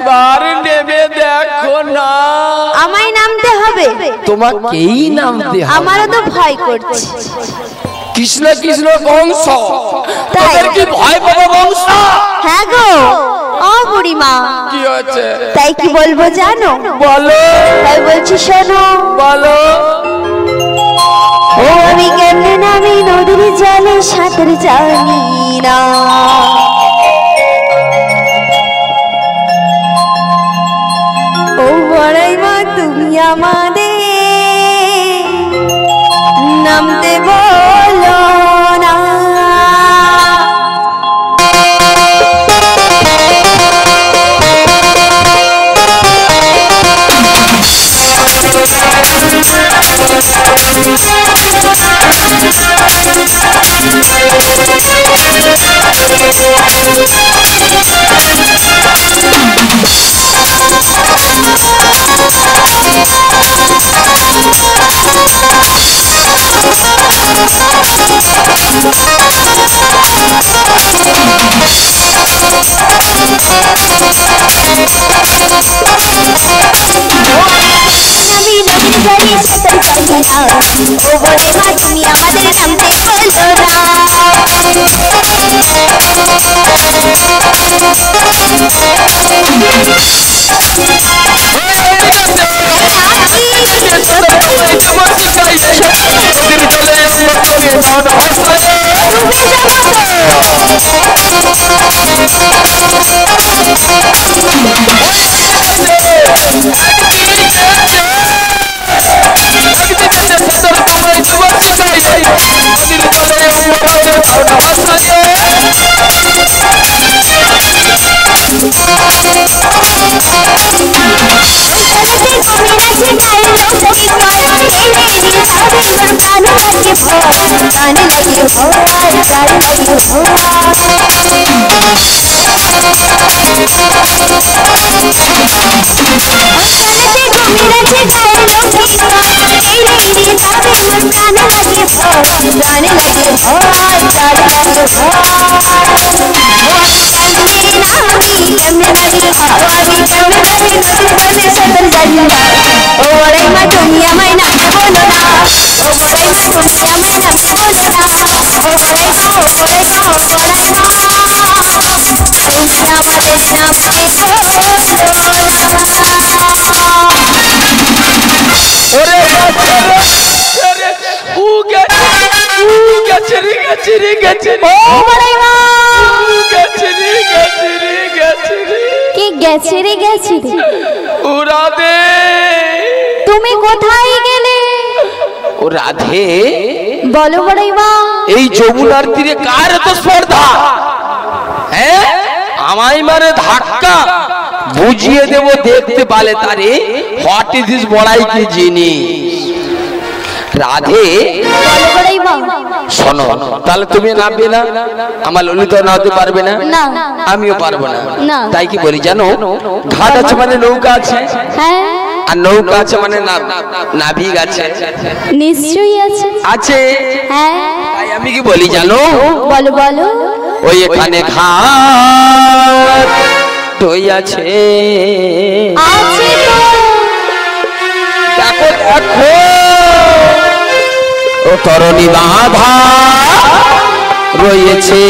একবার নেমে দেখো না। আমায় নামতে হবে? তোমাকেই নামতে হবে। আমারও তো ভয় করছে। কৃষ্ণ কৃষ্ণ বংশ, তোদের কি ভয় পাবো বংশ? হ্যাঁ গো ও বুড়িমা। কি হয়েছে? তাই কি বলবো জানো? বলো। তাই বলছি শোনো। বলো। ও আমি কেমনে নামি নদীর জলে সাঁতার জানি না। ও বড়াই মা তুমি আমাদের নামতে বলো না। ও বলে মা তুমি আমাদের নামতে বলো না। তুমি কোথায় গেলে? ও রাধে বলো বড়াইমা। এই যমুনার তীরে কার এত স্পর্ধা? হ্যাঁ আমায় মারে ধাক্কা, বুঝিয়ে দেব দেখতে পালে তারে হোয়াট ইজ দিস বড়াই কি জিনিস। রাধে শোনো, তাহলে তুমি নামবে না, আমার ললিতা নামতে পারবে না, আমিও পারবো না। তাই কি বলি জানো, ঘাট আছে মানে নৌকা আছে, আর নৌকা আছে মানে নাবিক আছে। নিশ্চয়ই আছে। আছে তাই আমি কি বলি জানো, বলো বলো। ওই এখানে ঘাট টই আছে, দেখো দেখো ও তরণী বাঁধা রয়েছে।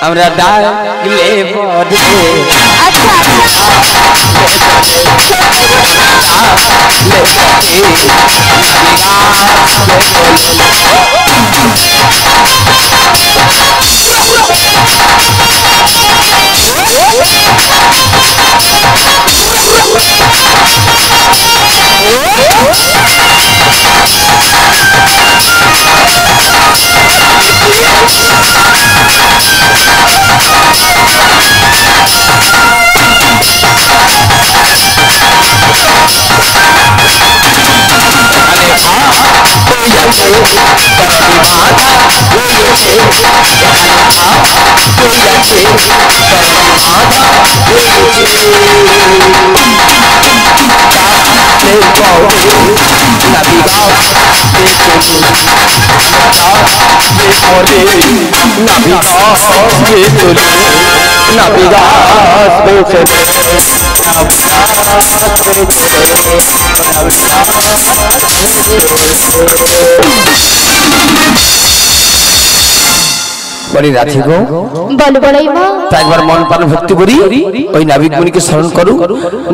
আমরা ডাকলে পড়ে নাবিগাস ভেতরে নাবিগাস ভেতরে বলি রাধে গো, বলো বড়াই মা। তাই একবার মন প্রাণ ভক্তি করি, ওই নাবিকমণিকে স্মরণ করো।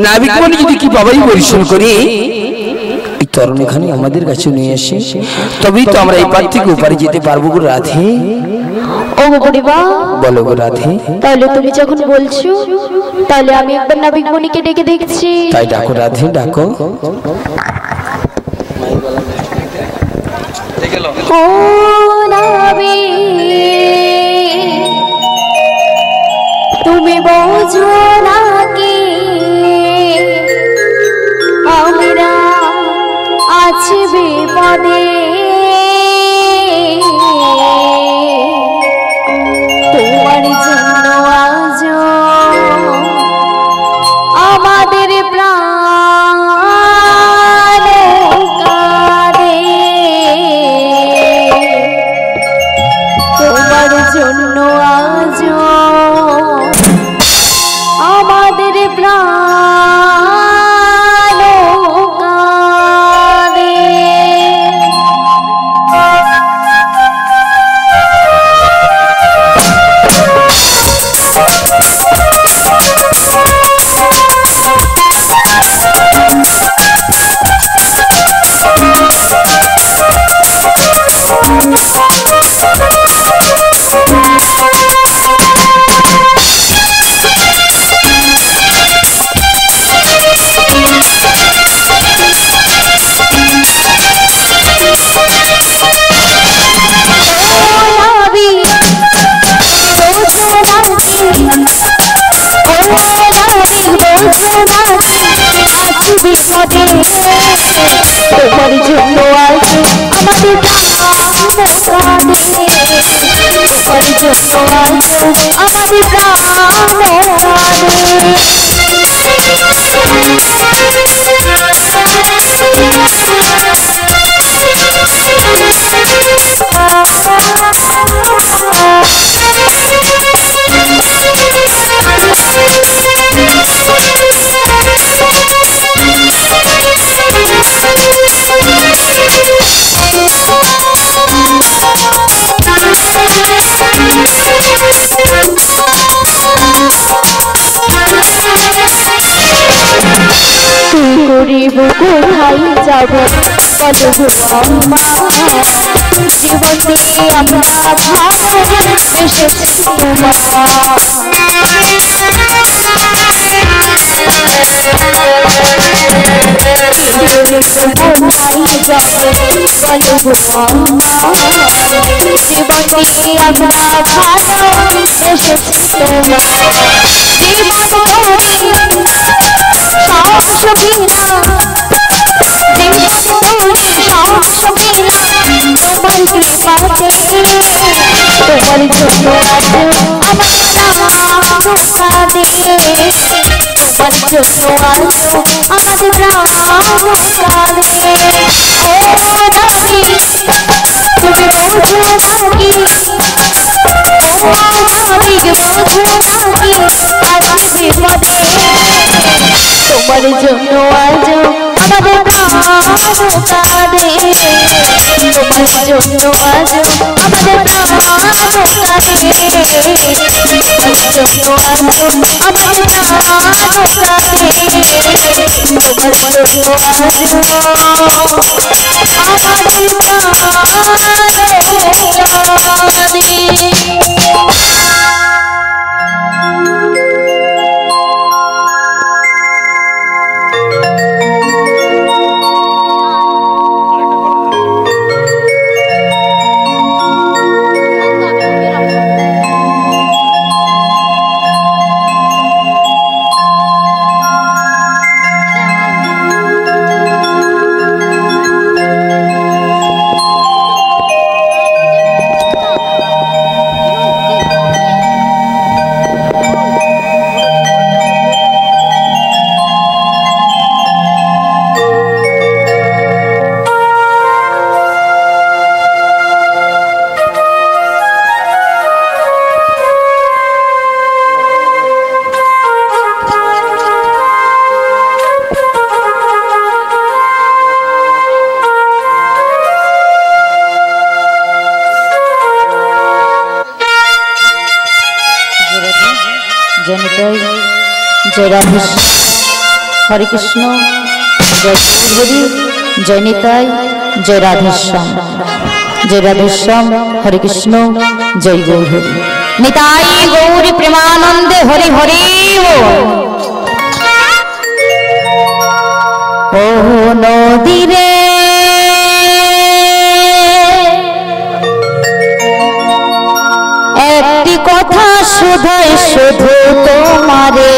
নাবিকমণি যদি কি বাবাই পরিশ্রম করি, এই তরুণখানি আমাদের কাছে নিয়ে আসে, তবেই তো আমরা এই পার থেকে ওপারে যেতে পারবো গো রাধে। ও বুড়িমা, বলো গো রাধে। তাহলে তুমি যখন বলছো, তাহলে আমি একবার নাবিক মণিকে ডেকে দেখছি। তাই ডাকো রাধে, ডাকো। ও নাবিক, তুমি বোঝো না কি আমরা আছি বিপদে, তোমার জন্য আজ আমাদের প্রাণ কাঁদে, তোমার জন্য আজ আমাদের প্রাণ কাঁদে। তোমার জন্য আজ আমাদের প্রাণ কাঁদে, তোমার জন্য আজ আমাদের প্রাণ গরিব কোথায় যাব বলো গো আম্মা, জীবন দিয়ে আমরা ভালোবেসেছি তোমার, কোথায় যাব বলো গো আম্মা, জীবন দিয়ে আমরা ভালোবেসেছি তোমার, জীবন সব সখীরা তোমার কৃপাতে, তোমার জন্য আজ আমার প্রাণ কাঁদে, তোমার জন্য আজ আমাদের প্রাণ কাঁদে। ও নাবিক, তুমি বোঝো নাকি, ও নাবিক বোঝো নাকি আছি বিপদে, তোমার জন্য আজ আমাদের প্রাণ কাঁদে, তোমার জন্য আজ আমাদের প্রাণ কাঁদে, তোমার জন্য আজ আমাদের প্রাণ কাঁদে, তোমার জন্য আজ আমাদের প্রাণ কাঁদে। জনিতাই জয় রাধে হরে কৃষ্ণ জয় হরি জয় নিতাই জয় রাধেশ্যাম জয় রাধেশ্যাম হরে কৃষ্ণ জয় গৌর হরি নিতাই গৌরী প্রেমানন্দে হরি হরি ও নদীরে একটি কথা শুধাই শুধু তোমারে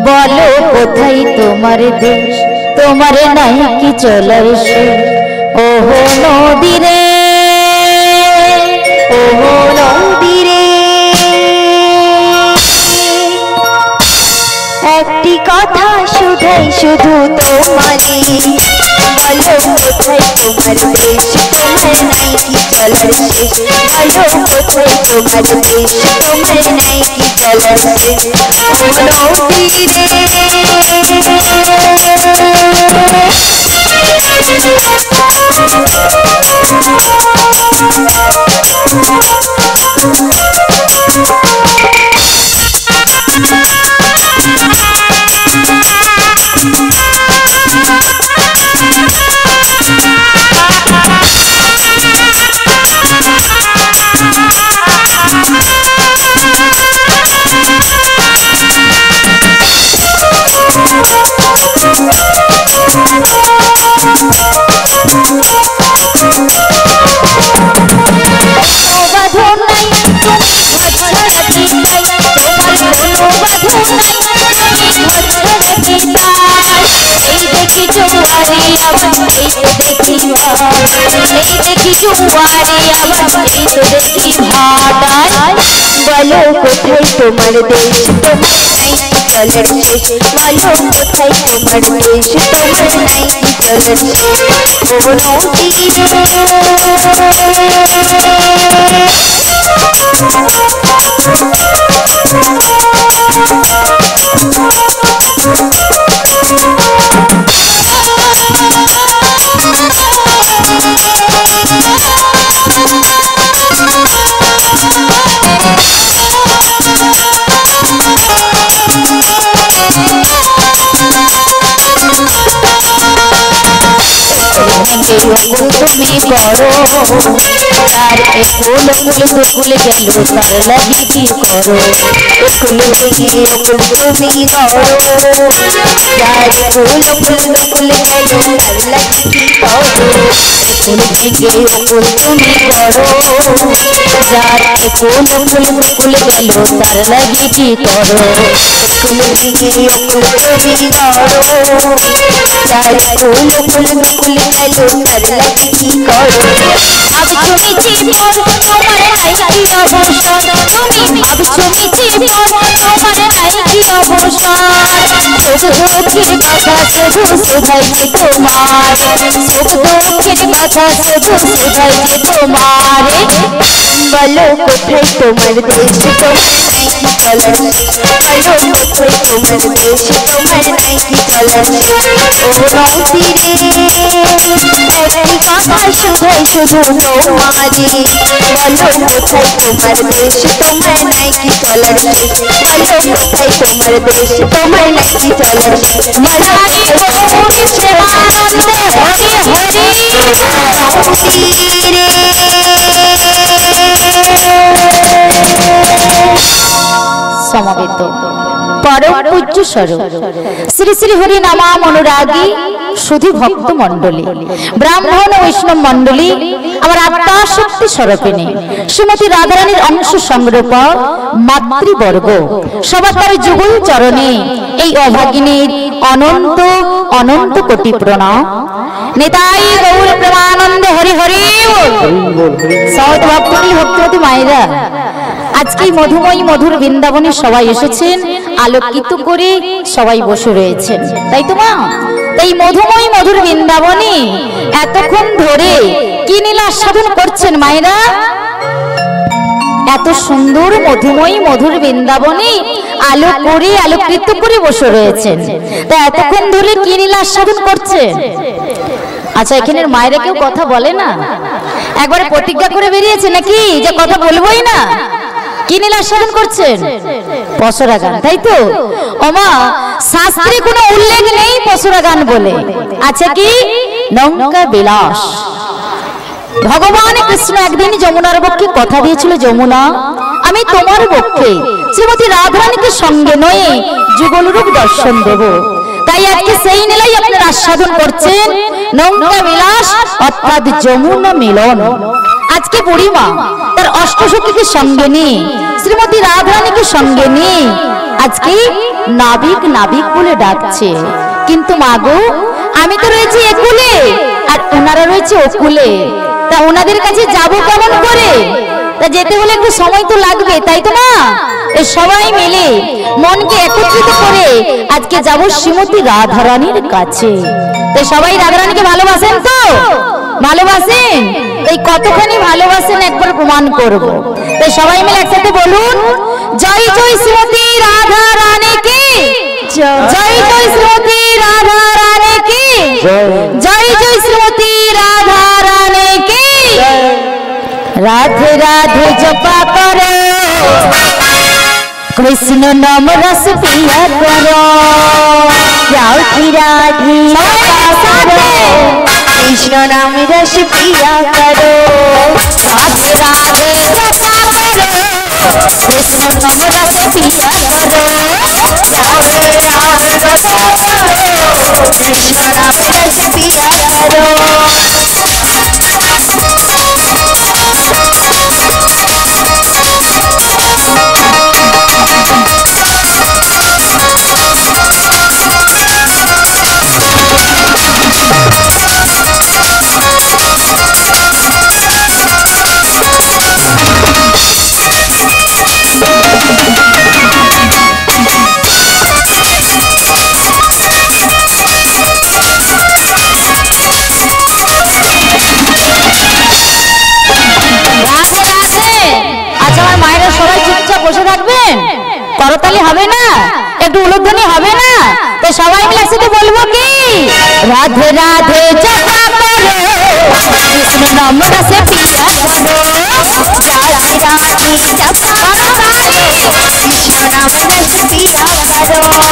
বলো কোথায় তোমার দেশ তোমার নাই কি চলার শেষ ওহো নদীরে ওহো নদীরে একটি কথা শুধাই শুধু তোমারে বলো কোথায় তোমার দেশ তোমার নাই কি চলার শেষ বলো কোথায় তোমার দেশ তোমার নাই কি চলার শেষ ও নদীরে বলো কোথায় তোমার দেশ তোমার নাই কি চলার শেষ বলো কোথায় তোমার দেশ তোমার নাই কি চলার শেষ ও তুমি করো তার ফুল ফুল ফুল গেল তার লাগি কি করো ফুল ভেঙে তুমি করো যার ফুল ফুল ফুল গেল তার লাগি কি করো ফুল ভেঙে তুমি করো যার ফুল ফুল ফুল গেল তার লাগি কি করো ফুল ভেঙে তুমি করো যার ফুল ফুল ফুল গেল তার লাগি কি করো ভাবছো মিছি মোর তোমার নাই কি অবসর তুমি ভাবছো মিছি মোর তোমার নাই কি অবসর সুখ দুঃখের কথা শুধু শুধাই যে তোমার সুখ দুঃখের কথা শুধু শুধাই যে তোমার বলো কোথায় তোমার দেশ তোমার নাই কি চলার বলো কোথায় তোমার দেশ তোমার নাই কি চলার ও নদীরে একটি কথা শুধাই শুধু তোমারে বলো কোথায় তোমার দেশ তোমার নাই কি চলার শেষ বলো কোথায় তোমার দেশ তোমার নাই কি চলার শেষ মরারি গৌরী প্রেমানন্দে হরি হরি সমাবেত পরম পূজ্য স্বরূপ শ্রী শ্রী হরি নামা অনুরাগী শুধু ভক্ত মণ্ডলী ব্রাহ্মণ বৈষ্ণব মণ্ডলী আমার আত্মাশক্তি স্বরূপিণী শ্রীমতী রাধারানীর অংশ সংরূপক মাতৃবর্গ সবার তার যুগল চরণে এই অভাগিনীর অনন্ত অনন্ত কোটি প্রণাম নিতাই গৌর প্রেমানন্দে হরি হরি সৎ ভক্তী ভক্তবতী মায়েরা আজকে মধুময়ী মধুর বৃন্দাবনে সবাই এসেছেন আলোকিত করে সবাই বসে রয়েছেন তাই তো মা এই মধুময়ী মধুর বৃন্দাবনে এতক্ষণ ধরে কি নীলা সাধন করছেন মায়েরা এত সুন্দর মধুময়ী মধুর বৃন্দাবনে আলো করে আলোকিত করে বসে রয়েছেন তা এতক্ষণ ধরে কি নীলা সাধন করছেন আচ্ছা এখানের মায়েরা কেউ কথা বলে না একবারে প্রতিজ্ঞা করে বেরিয়েছে নাকি যে কথা বলবোই না কি নীলা সাধন করছেন? পসরা গান, তাই তো? ওমা, শাস্ত্রে কোনো উল্লেখ নেই পসরা গান বলে, আছে কি নৌকা বিলাস। ভগবান কৃষ্ণ একদিন যমুনার বক্ষে কথা দিয়েছিল, যমুনা আমি তোমার বক্ষে শ্রীমতী রাধারানীকে সঙ্গে নয়ে যুগল রূপ দর্শন দেব। তাই আজকে সেই নীলাই আপনারা আস্বাদন করছেন নৌকা বিলাস অর্থাৎ যমুনা মিলন। আজকে বুড়িমা তার অষ্টসখীকে সঙ্গে নিয়ে শ্রীমতী রাধারানীকে সঙ্গে নিয়ে আজকে নাবিক নাবিক বলে ডাকছে। কিন্তু মাগো, আমি তো রয়েছি একুলে আর ওনারা রয়েছে ওকুলে, তা ওনাদের কাছে যাব কেমন করে? তা যেতে হলে একটু সময় তো লাগবে, তাই তো না? এই সবাই মিলে মনকে একত্রিত করে আজকে যাব শ্রীমতী রাধারানীর কাছে। তো সবাই রাধারানীকে ভালোবাসেন তো? ভালোবাসেন? এই কতখানি ভালোবাসেন একবার প্রমাণ করব। তো সবাই মিলে একসাথে বলুন, জয় জয় শ্রীমতী রাধারানী কি জয়, জয় শ্রীমতী রাধারানী কি জয়, জয় শ্রীমতী রাধারানী কি। রাধে রাধে জপা করো, কৃষ্ণ নাম রস পিয়া করো, রাধে রাধে জপা করো, কৃষ্ণ নাম রস পিয়া করো, রাধে রাধে জপা করো, কৃষ্ণ নাম রস পিয়া করো, রাধে রাধে জপা করো, কৃষ্ণ নাম রস পিয়া করো। বসে থাকবেন, করতালি হবে না, একটু উলুধ্বনি হবে না? তো সবাই মিলে একসাথে বলবো কি, রাধে রাধে জপা করো, কৃষ্ণ নাম রসে পিয়া করো, রাধে রাধে জপা করো, কৃষ্ণ নাম রসে পিয়া করো।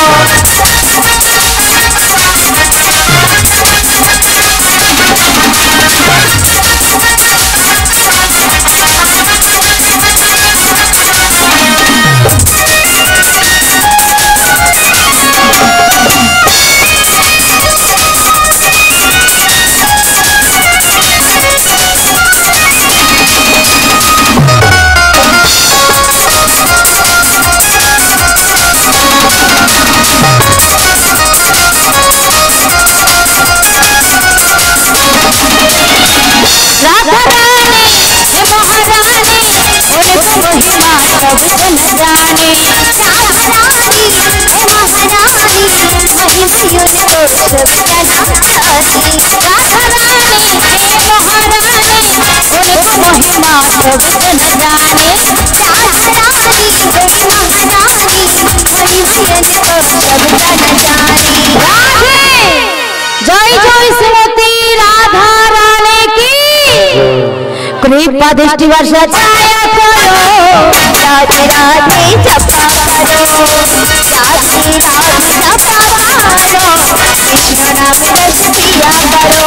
कृपा दृष्टि वर्षा छाया करो, राधे राधे जपा करो, राधे राधे जपा करो, कृष्ण नाम रस पिया करो।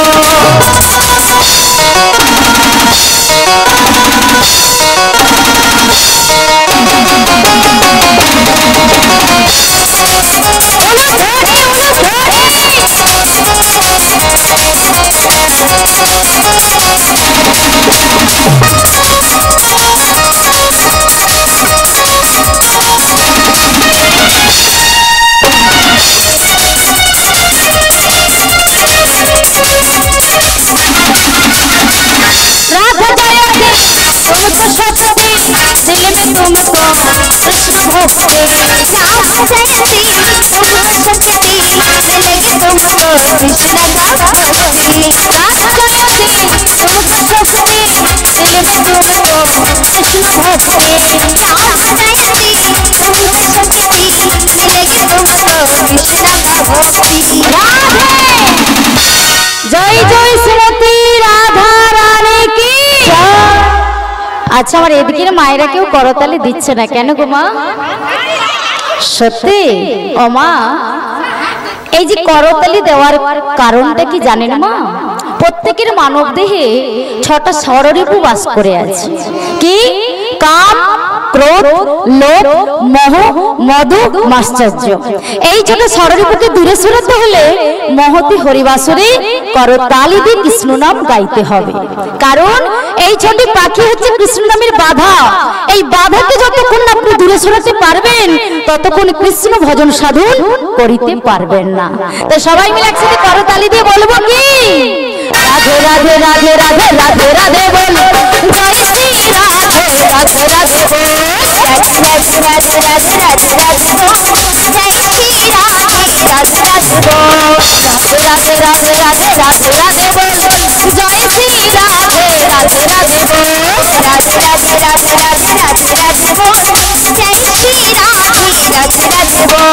আচ্ছা, আমার এদিকের মায়েরা কেউ করতালি দিচ্ছে না কেন গো মা? সত্যি ও মা, এই যে করতালি দেওয়ার কারণটা কি জানেন মা? প্রত্যেকের মানব দেহে 6টা ষড়রিপু বাস করে আছে। কি? কাম, ক্রোধ, লোভ, মোহ, মদ, মাশ্চর্য। এই 6টা ষড়রিপুকে দূরে সরাতে হলে মহতি হরিবাসরে করতালি দিয়ে কৃষ্ণ নাম গাইতে হবে। কারণ এই 6টি পাখি হচ্ছে কৃষ্ণ নামের বাধা। এই বাধাকে যতক্ষণ আপনি দূরে সরাতে পারবেন ততক্ষণ কৃষ্ণ ভজন সাধন করিতে পারবেন না। তো সবাই মিলে একসাথে করতালি দিয়ে বলবো কি? রাধে রাধে রাধে রাধে রাধে রাধে বল, জয় শ্রী রাধে রাধে রাধে বল, রাধে রাধে রাধে রাধে রাধে রাধে বল, জয় শ্রী রাধে রাধে রাধে বল, রাধে রাধে রাধে রাধে রাধে বল, জয় শ্রী রাধে রাধে রাধে বল, রাধে রাধে রাধে রাধে রাধে রাধে বল, জয় শ্রী রাধে রাধে রাধে বল,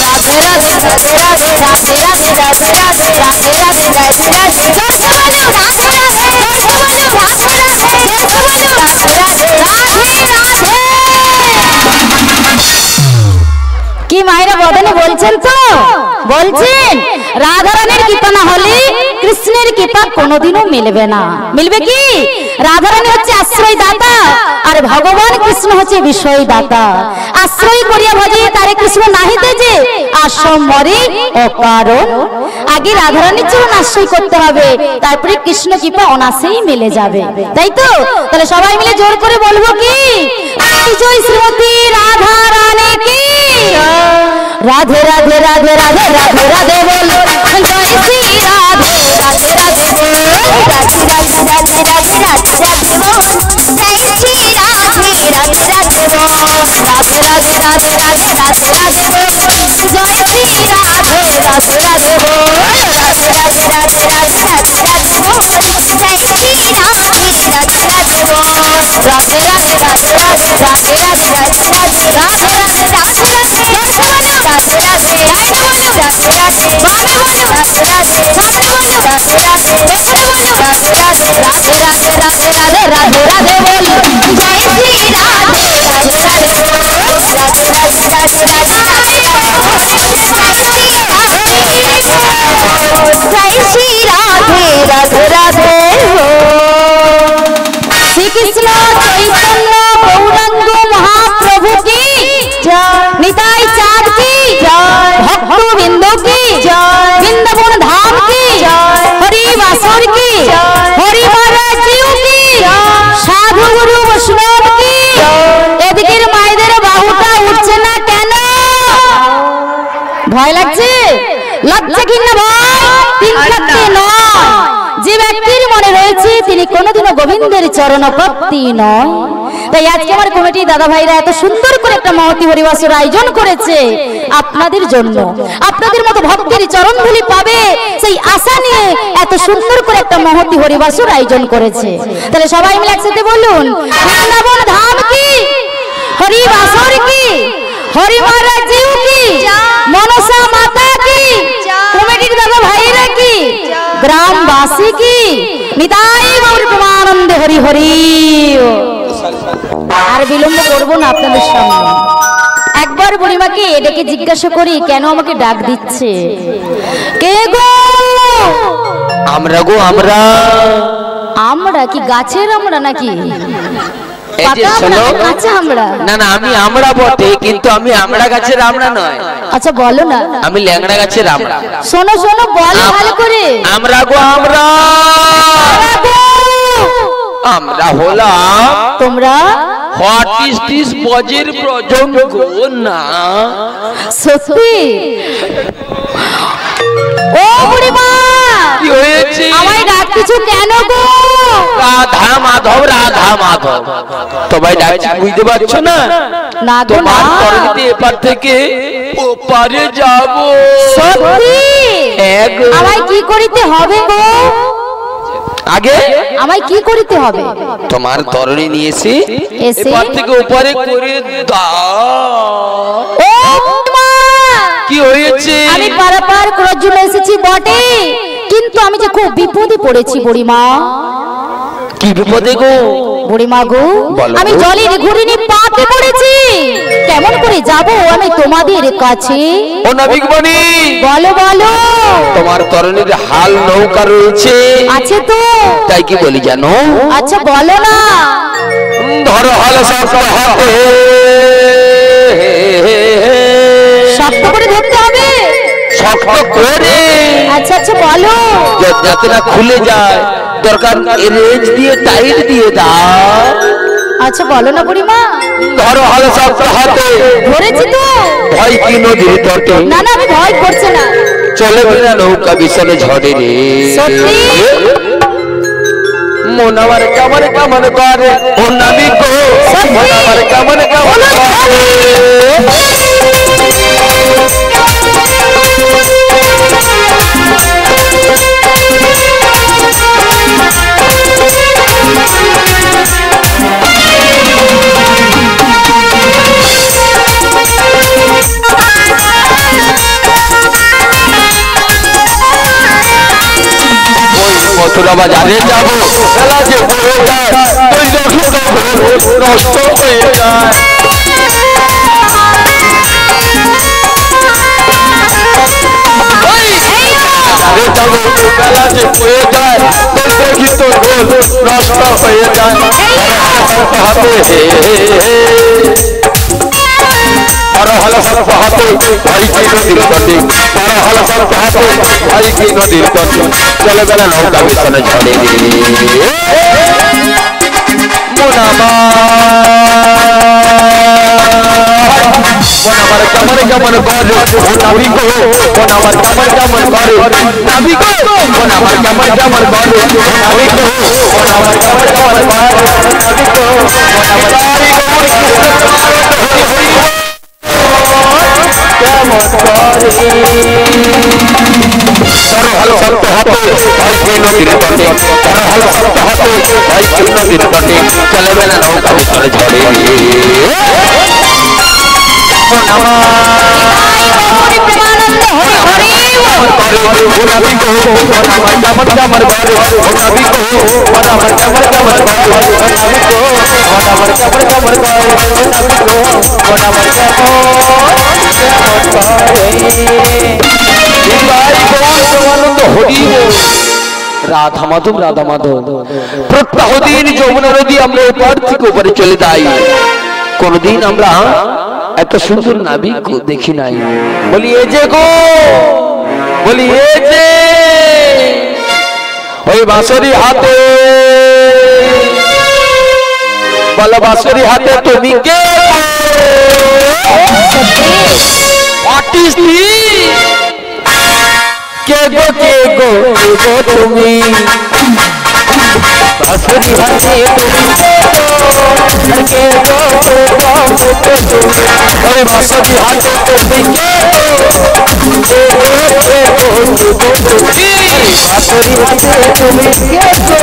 রাধে রাধে রাধে রাধে রাধে রাধে রাধে রাধে রাধে রাধে রাধে রাধে কি মায়েরা বদনে বলছেন তো? বলছেন রাধারানীর কৃপা না হলে কৃষ্ণের কৃপা কোনোদিনও মিলবে না। মিলবে কি? রাধারানী হচ্ছে আশ্রয় দাতা আর ভগবান কৃষ্ণ হচ্ছে বিষয় দাতা। আশ্রয় করিয়া ভজে তারে কৃষ্ণ নাহিতে যে আশ্রম মরে অকারণ। আগে রাধারানীর চরণ আশ্রয় করতে হবে, তারপরে কৃষ্ণ কৃপা অনাসেই মিলে যাবে। তাই তো? তাহলে সবাই মিলে জোর করে বলবো কি? জয় শ্রীমতী রাধা রানী কি? রাধে রাধে রাধে রাধে রাধে রাধে বল, জয় শ্রী রাধে রাধে রাধে বল, রাধে রাধে রাধে রাধে রাধে রাধে বল, জয় শ্রী রাধে রাধে রাধে বল, রাধে রাধে রাধে রাধে রাধে রাধে বল, জয় শ্রী রাধে রাধে রাধে বল, রাধে রাধে রাধে রাধে রাধে রাধে বল, জয় শ্রী রাধে রাধে রাধে বল, রাধে রাধে রাধে রাধে রাধে রাধে রাধে রাধে রাধে রাধে শ্রীকৃষ্ণ চৈতন্য গৌরাঙ্গ মহাপ্রভু কি জয়, নিতাই চাঁদ কি জয়, ভক্তবৃন্দ কি জয়, বৃন্দাবন ধাম কি জয়, হরি বাসর কি জয়, হরি মহারাজ জিউ কি জয়, সাধু গুরু বৈষ্ণব কি জয়। এদিকের মায়েদের বাহুটা উঠছে না কেন? ভয় লাগছে? লজ্জা কিনা ভয়? তিন সত্যি নয়। যে ব্যক্তির মনে রয়েছে তিনি কোনোদিনও গোবিন্দের চরণ প্রাপ্তি নয়। তাই আজকে আমার কমিটি দাদা ভাইরা এত সুন্দর করে একটা মহতি হরিবাসের আয়োজন করেছে আপনাদের জন্য। আপনাদের মতো ভক্তের চরণ ধুলি পাবে সেই আশা নিয়ে এত সুন্দর করে একটা মহতি হরিবাসের আয়োজন করেছে। তাহলে সবাই মিলে একসাথে বলুন, বৃন্দাবন ধাম কি, হরি বাসর কি, হরি মহারাজ জিউ কি, মনসা মাতা কি, কমিটির দাদা ভাইরা কি, গ্রামবাসী কি, নিতাই গৌর প্রেমানন্দে হরি হরি। আর বিলম্ব করবো না আপনাদের সামনে। একবার বুড়িমাকে ডেকে জিজ্ঞাসা করি কেন আমাকে ডাক দিচ্ছে। কে গো? আমরা গো আমরা। আমরা কি গাছের আমরা নাকি? না না, আমি আমরা বটে, কিন্তু আমি আমরা গাছের আমরা নয়। আচ্ছা বলো না। আমি ল্যাংড়া গাছের আমরা। শোনো শোনো, বলো ভালো করে। আমরা গো আমরা। আমরা হলাম তোমরা হোয়াট ইজ দিস বজের প্রজন্ম না? সত্যি? ও বুড়িমা, কি হয়েছে? আমায় ডাকতেছো কেন গো? রাধা মাধব রাধা মাধব। তো ভাই ডাকছি বুঝতে পারছো না? না গো না। তোমার তরফে এপার থেকে ওপারে যাব। সত্যি? আমায় কি করিতে হবে গো? আগে আমায় কি করিতে হবে? তোমার তরণী নিয়ে এসে এপার থেকে ওপারে করে দাও। ও মা, কি হয়েছে? আমি পারাপার করার জন্য এসেছি বটে, কিন্তু আমি যে খুব বিপদে পড়েছি বুড়িমা। কি বিপদে গো? বুড়িমা গো, বলো। আমি জলের ঘুরিনি পাতে পড়েছি, কেমন করে যাব আমি তোমাদের কাছে? ও নাবিকমণি, বলো বলো। তোমার তরণীর হাল নৌকা রয়েছে? আছে তো। তাই কি বলি জানো? আচ্ছা বলো না। ধরো হাল শক্ত হাতে, শক্ত করে ধরতে হবে। শক্ত করে। আচ্ছা আচ্ছা বলো। যাতে না খুলে যায়, দরকার রেঞ্জ দিয়ে টাইট দিয়ে দাও। আচ্ছা বলো না বুড়িমা। ধরো হাল শক্ত হাতে। ধরেছি তো। ভয় কি নদীর তটে? না না, আমি ভয় করছে না। চলে বিনা নৌকা বিশালে ঝড়ে রে। সত্যি? মন আমার কেমন কেমন করে ও নাবিক গো, মন আমার কেমন কেমন করে। মথুরা বাজারে যাবো, বেলা যে পড়ে যায়, ওই নষ্ট হয়ে যায়। যাবো, বেলা যে পড়ে যায়, দেখি তো নষ্ট হয়ে যায়। হাতে তারা হলো সব হাতে ভাই কি নদীর তটে, তারা হলো সব হাতে ভাই কি নদীর তটে। চলে বেলা নৌকা বিছানে ঝড়ে রে। মন আমার কেমন কেমন করে নাবিক গো, মন আমার কেমন কেমন করে নাবিক গো, মন আমার কেমন কেমন করে নাবিক গো, মন আমার কেমন কেমন করে নাবিক গো, মন আমার কেমন করে। ভালো শক্ত হাতে ভাই কি নদীর তটে, তারা ভালো শক্ত হাতে ভাই কি নদীর তটে। চলে বেলা নৌকা বিছানে ঝড়ে রে। রাধা মাধব রাধা মাধব, প্রত্যহ দিন যমুনা নদী আমরা এপার থেকে ওপারে চলে যাই। কোনদিন আমরা এত সুন্দর নাবিক দেখি নাই। বলি এ যে গো, বলি এ যে ওই বাঁশরি হাতে, বলো বাঁশরি হাতে তুমি কে? What is this? কে গো কে গো কে গো তুমি? বাঁশরি হাতে তুমি কে গো? কে গো ওই বাঁশরি হাতে তুমি কে গো? কে গো কে গো কে গো তুমি? বাঁশরি হাতে তুমি কে গো?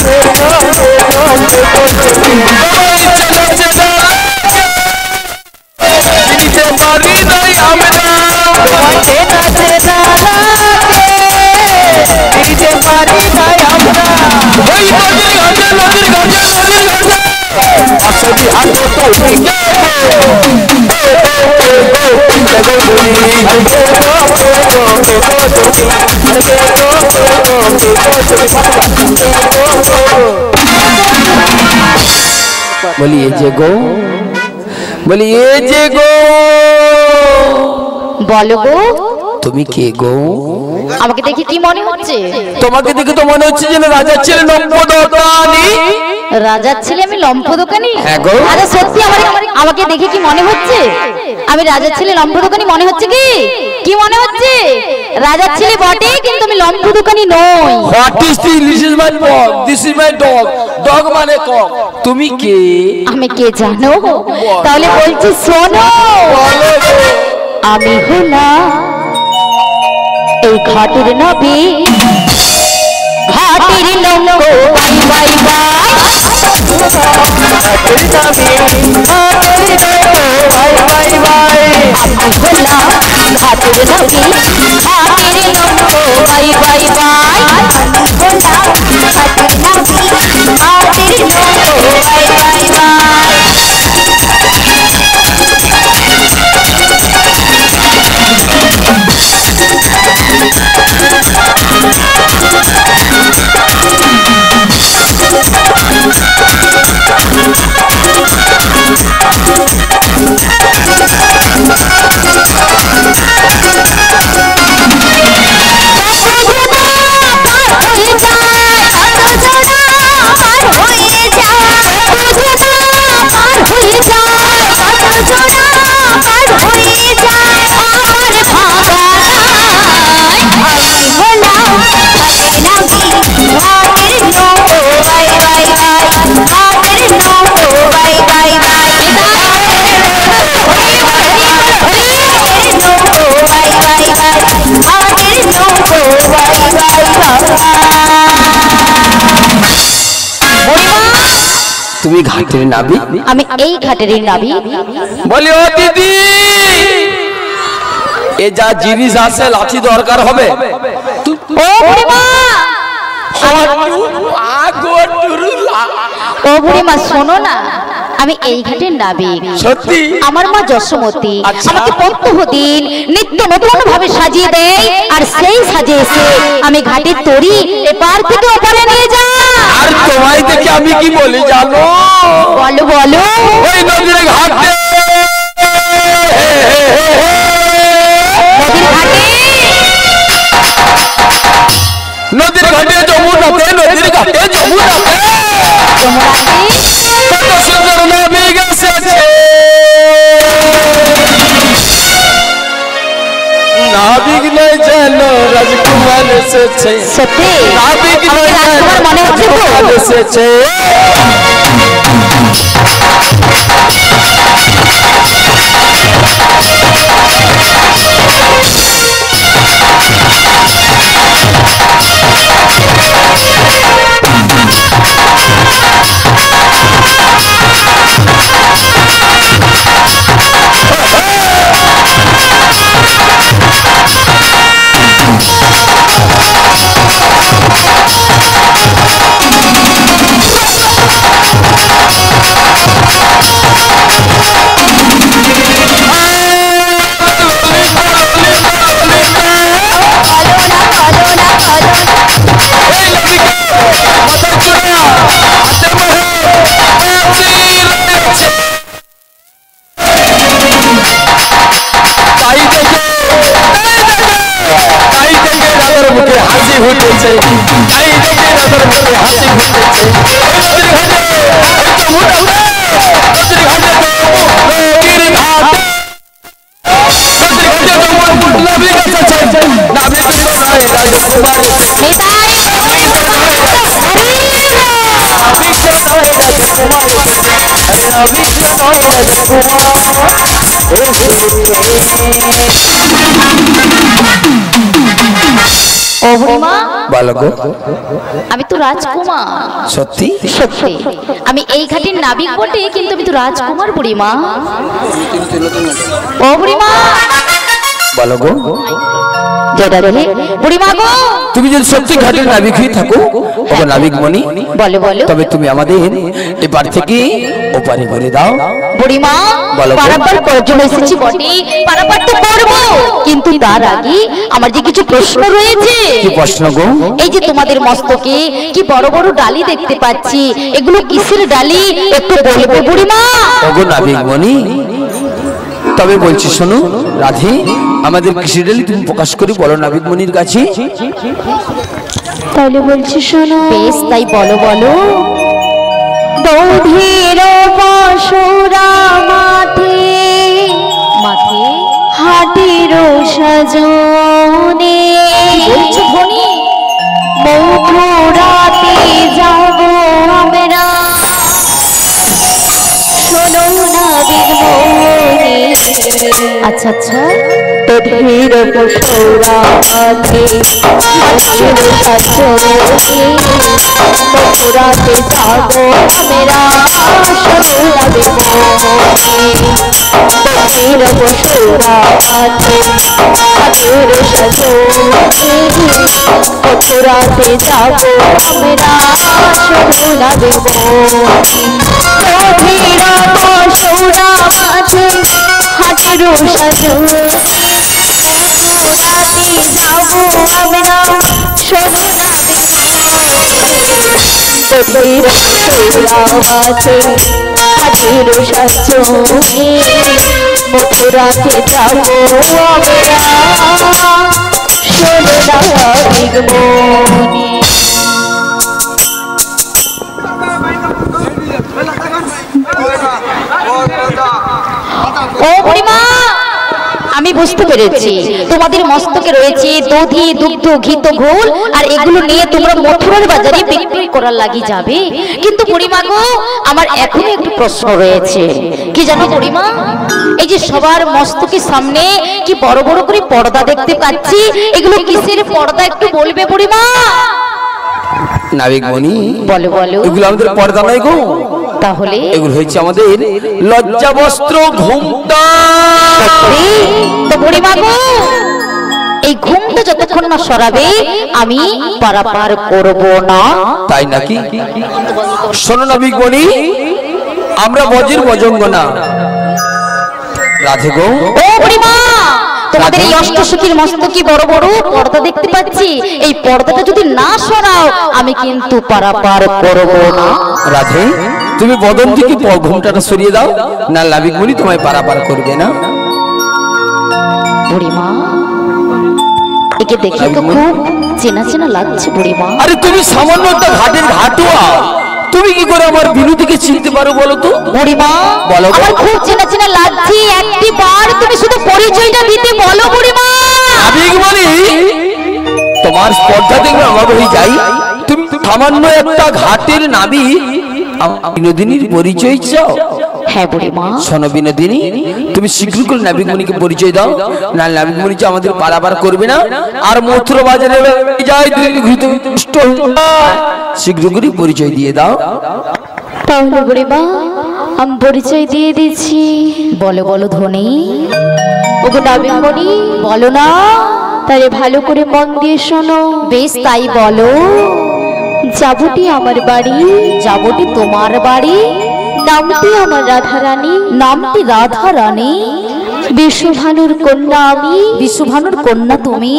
কে গো কে গো তুমি? দিতে পারি নাই আমরা তোমাকে নাচে দাঁড়াতে, দিতে পারি নাই আমরা ওই নদীর ঘাটে নদীর ঘাটে নদীর ঘাটে। আসলে হাতে তুমি কে বলিয়ে যে গো, বলিয়ে যে গো, বলো গো। তুমি কে গো? আমাকে দেখে কি মনে হচ্ছে? তোমাকে দেখে তো মনে হচ্ছে যেন রাজার ছেলে লম্পদকানি। রাজার ছেলে আমি লম্ফ দোকানি? হ্যাঁ গো। আরে সত্যি আমাকে দেখে কি মনে হচ্ছে আমি রাজার ছেলে লম্ফ দোকানি মনে হচ্ছে? কি কি মনে হচ্ছে? রাজার ছেলে বটে, কিন্তু আমি লম্ফ দোকানি নই। What is this? This is my dog. This is my dog. Dog মানে কক। তুমি কে? আমি কে জানো? তাহলে বলছি শোনো। আমি হলাম এই ঘাটের নবী, ঘাটের নৌকো বাই বাই বাই। আমি হলাম ঘাটের নবী, ঘাটের নৌকো বাই বাই বাই। আমি হলাম ঘাটের নবী, তুমি ঘাটের নাবি? আমি এই ঘাটেরই নাবি। বলি ও দিদি, এ যা জিনিস আছে লাঠি দরকার হবে। ও বুড়িমা, ও বুড়িমা শোনো না, আমি এই ঘাটের নাবিক। সত্যি? আমার মা যশোমতী আচ্ছা। আমাকে প্রত্যহ দিন নিত্য নতুন ভাবে সাজিয়ে দেয়, আর সেই সাজে এসে আমি ঘাটের তরি এপার থেকে ওপারে নিয়ে যাই। আর তোমায় দেখে আমি কি বলি জানো? বলো বলো। ওই নদীর ঘাটে, নদীর ঘাটে, নদীর ঘাটে যমুনাতে, নদীর ঘাটে যমুনাতে কত সুন্দর নাবিক এসেছে। নাবিক নয় যেন রাজকুমার এসেছে। সত্যি নাবিক নয় যেন রাজকুমার মনে হচ্ছে তো? রাজকুমার এসেছে। আমি তো রাজকুমার। সত্যি? সত্যি আমি এই ঘাটের নাবিক বটে, কিন্তু আমি তো রাজকুমার বুড়িমা। ও বুড়িমা, বলো গো। বুড়িমা গো, তুমি যদি সত্যি ঘাটের নাবিক হয়ে থাকো, ওগো নাবিক মনি, বলো বলো, তবে তুমি আমাদের এপার থেকে ওপারে করে দাও। বুড়িমা, পারাপার করার জন্য এসেছি বটে, পারাপার তো করবো, কিন্তু তার আগে আমার যে কিছু প্রশ্ন রয়েছে। কি প্রশ্ন গো? এই যে তোমাদের মস্তকে কি বড় বড় ডালি দেখতে পাচ্ছি, এগুলো কিসের ডালি একটু বলবে বুড়িমা? ওগো নাবিক মনি, তবে বলছি শোনো রাধে, আমাদের কিসের ডালি তুমি প্রকাশ করি বলো নাবিক মনির কাছে। তাহলে বলছি শোনো। বেশ, তাই বলো বলো। দৌধের বসুরা মাঠে মাঠে হাটের সাজনে, বলছো ধনী মৌরাতে যাব আমরা, শোনো নাবিক মনি। আচ্ছা আচ্ছা। দৌধের বসুরা মাঠে হাটের সাজনে, মথুরাতে যাবো আমরা, শোনো নাবিক মনি। দৌধের বসুরা মাঠে হাটের সাজনে, মথুরাতে যাবো আমরা, শোনো নাবিক মনি। দৌধের বসুরা মাঠে হাটের সাজনে, মথুরাতে যাবো আমরা, শোনো নাবিক দৌধের বসুরা মাঠে হাটের সাজনে, মথুরাতে যাবো আমরা, শোনো নাবিক মনি। ও বুড়িমা, আমি বুঝতে পেরেছি তোমাদের মস্তকে রয়েছে দধি, দুগ্ধ, ঘিত, ঘোল, আর এগুলো নিয়ে তোমরা মথুরার বাজারে বিক্রি করার লাগি যাবে। কিন্তু বুড়িমা গো, আমার এখনো একটু প্রশ্ন রয়েছে। কি জানো বুড়িমা, এই যে সবার মস্তকের সামনে কি বড় বড় করে পর্দা দেখতে পাচ্ছি, এগুলো কিসের পর্দা একটু বলবে বুড়িমা? নাবিক মণি বলো বলো, এগুলো আমাদের পর্দা নয় গো, তাহলে এগুলো হচ্ছে আমাদের লজ্জা বস্ত্র ঘুমটা। তো বুড়িমা গো, এই ঘুমটা যতক্ষণ না সরাবে আমি পারাপার করব না। তাই নাকি? শোনো নাবিক মণি, আমরা বজ্র বজঙ্গ না রাধে গো। ও বুড়িমা, তোমাদের এই অষ্টসখীর মস্তকি বড় বড় পর্দা দেখতে পাচ্ছি, এই পর্দাটা যদি না সরাও আমি কিন্তু পারাপার করব না। রাধে, তুমি বদন থেকে ঘুমটাটা সরিয়ে দাও, না নাবিক মণি তোমায় পারাপার করবে না। বুড়িমা, একে দেখে তো খুব চেনা চেনা লাগছে বুড়িমা। আরে তুমি সামান্য একটা ঘাটের ঘাটুয়া, তুমি কি করে আমার বিনুদিকে চিনতে পারো বলো তো? বুড়িমা, বলো গো। আমার খুব চেনা চেনা লাগছে, একটি বার তুমি শুধু পরিচয়টা দিতে বলো বুড়িমা। নাবিক মণি, তোমার স্পর্ধা দেখবে আমার হয়ে যাই, তুমি সামান্য একটা ঘাটের নাবি বিনোদিনীর পরিচয় চাও? হ্যাঁ বুড়িমা। শোনো বিনোদিনী, তুমি শীঘ্র করে নাবিক মণিকে পরিচয় দাও, না নাবিক মণি যে আমাদের পারাবার করবে না। আর মথুর বাজারে যাই শীঘ্র করে পরিচয় দিয়ে দাও। তাহলে বুড়িমা আমি পরিচয় দিয়ে দিচ্ছি। বলো বলো ধনী। ওগো নাবিক মণি, বলো না। তাহলে ভালো করে মন দিয়ে শোনো। বেশ, তাই বলো। যাবটি আমার বাড়ি, যাবটি তোমার বাড়ি, নামটি আমার রাধারানী, নামটি রাধারানী, বিশ্বভানুর কন্যা আমি, বিশ্বভানুর কন্যা তুমি।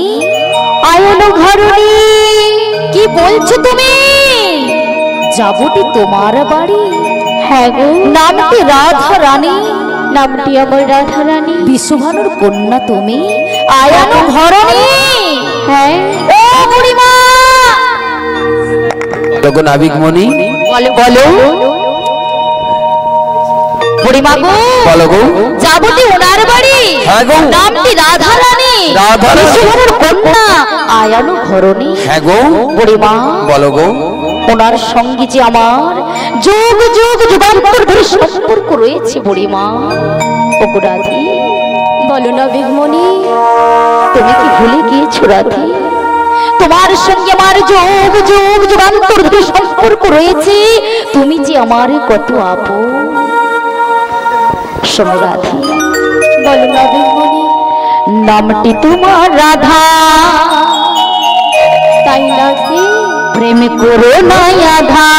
আয়নো ঘরণী, কি বলছো তুমি? যাবটি তোমার বাড়ি? হ্যাঁ গো। নামটি রাধারানী, নামটি আমার রাধারানী, বিশ্বভানুর কন্যা তুমি। আয়নো ঘরণী। হ্যাঁ। ও বুড়িমা। নাবিক মণি, বলো বলো। বুড়িমা গো, বলো গো। যাবটি ওনার বাড়ি, হ্যাঁ গো। নামটি রাধারানী, রাধারানী, বিশ্বভানুর কন্যা আয়ানো ঘরণী। হ্যাঁ গো। বুড়িমা, বলো গো। ওনার সঙ্গে যে আমার যুগ যুগ যুগান্তর ধরে সম্পর্ক রয়েছে বুড়িমা। ওগো রাধি। বলো নাবিক মণি, তুমি কি ভুলে গিয়েছো রাধি? তোমার সঙ্গে আমার যুগ যুগ যুগান্তর ধরে সম্পর্ক রয়েছে, তুমি যে আমার কত আপন। শোনো রাধি। বলো নাবিক মণি, নামটি তোমার রাধা, তাই লাগে প্রেম করো না আধা,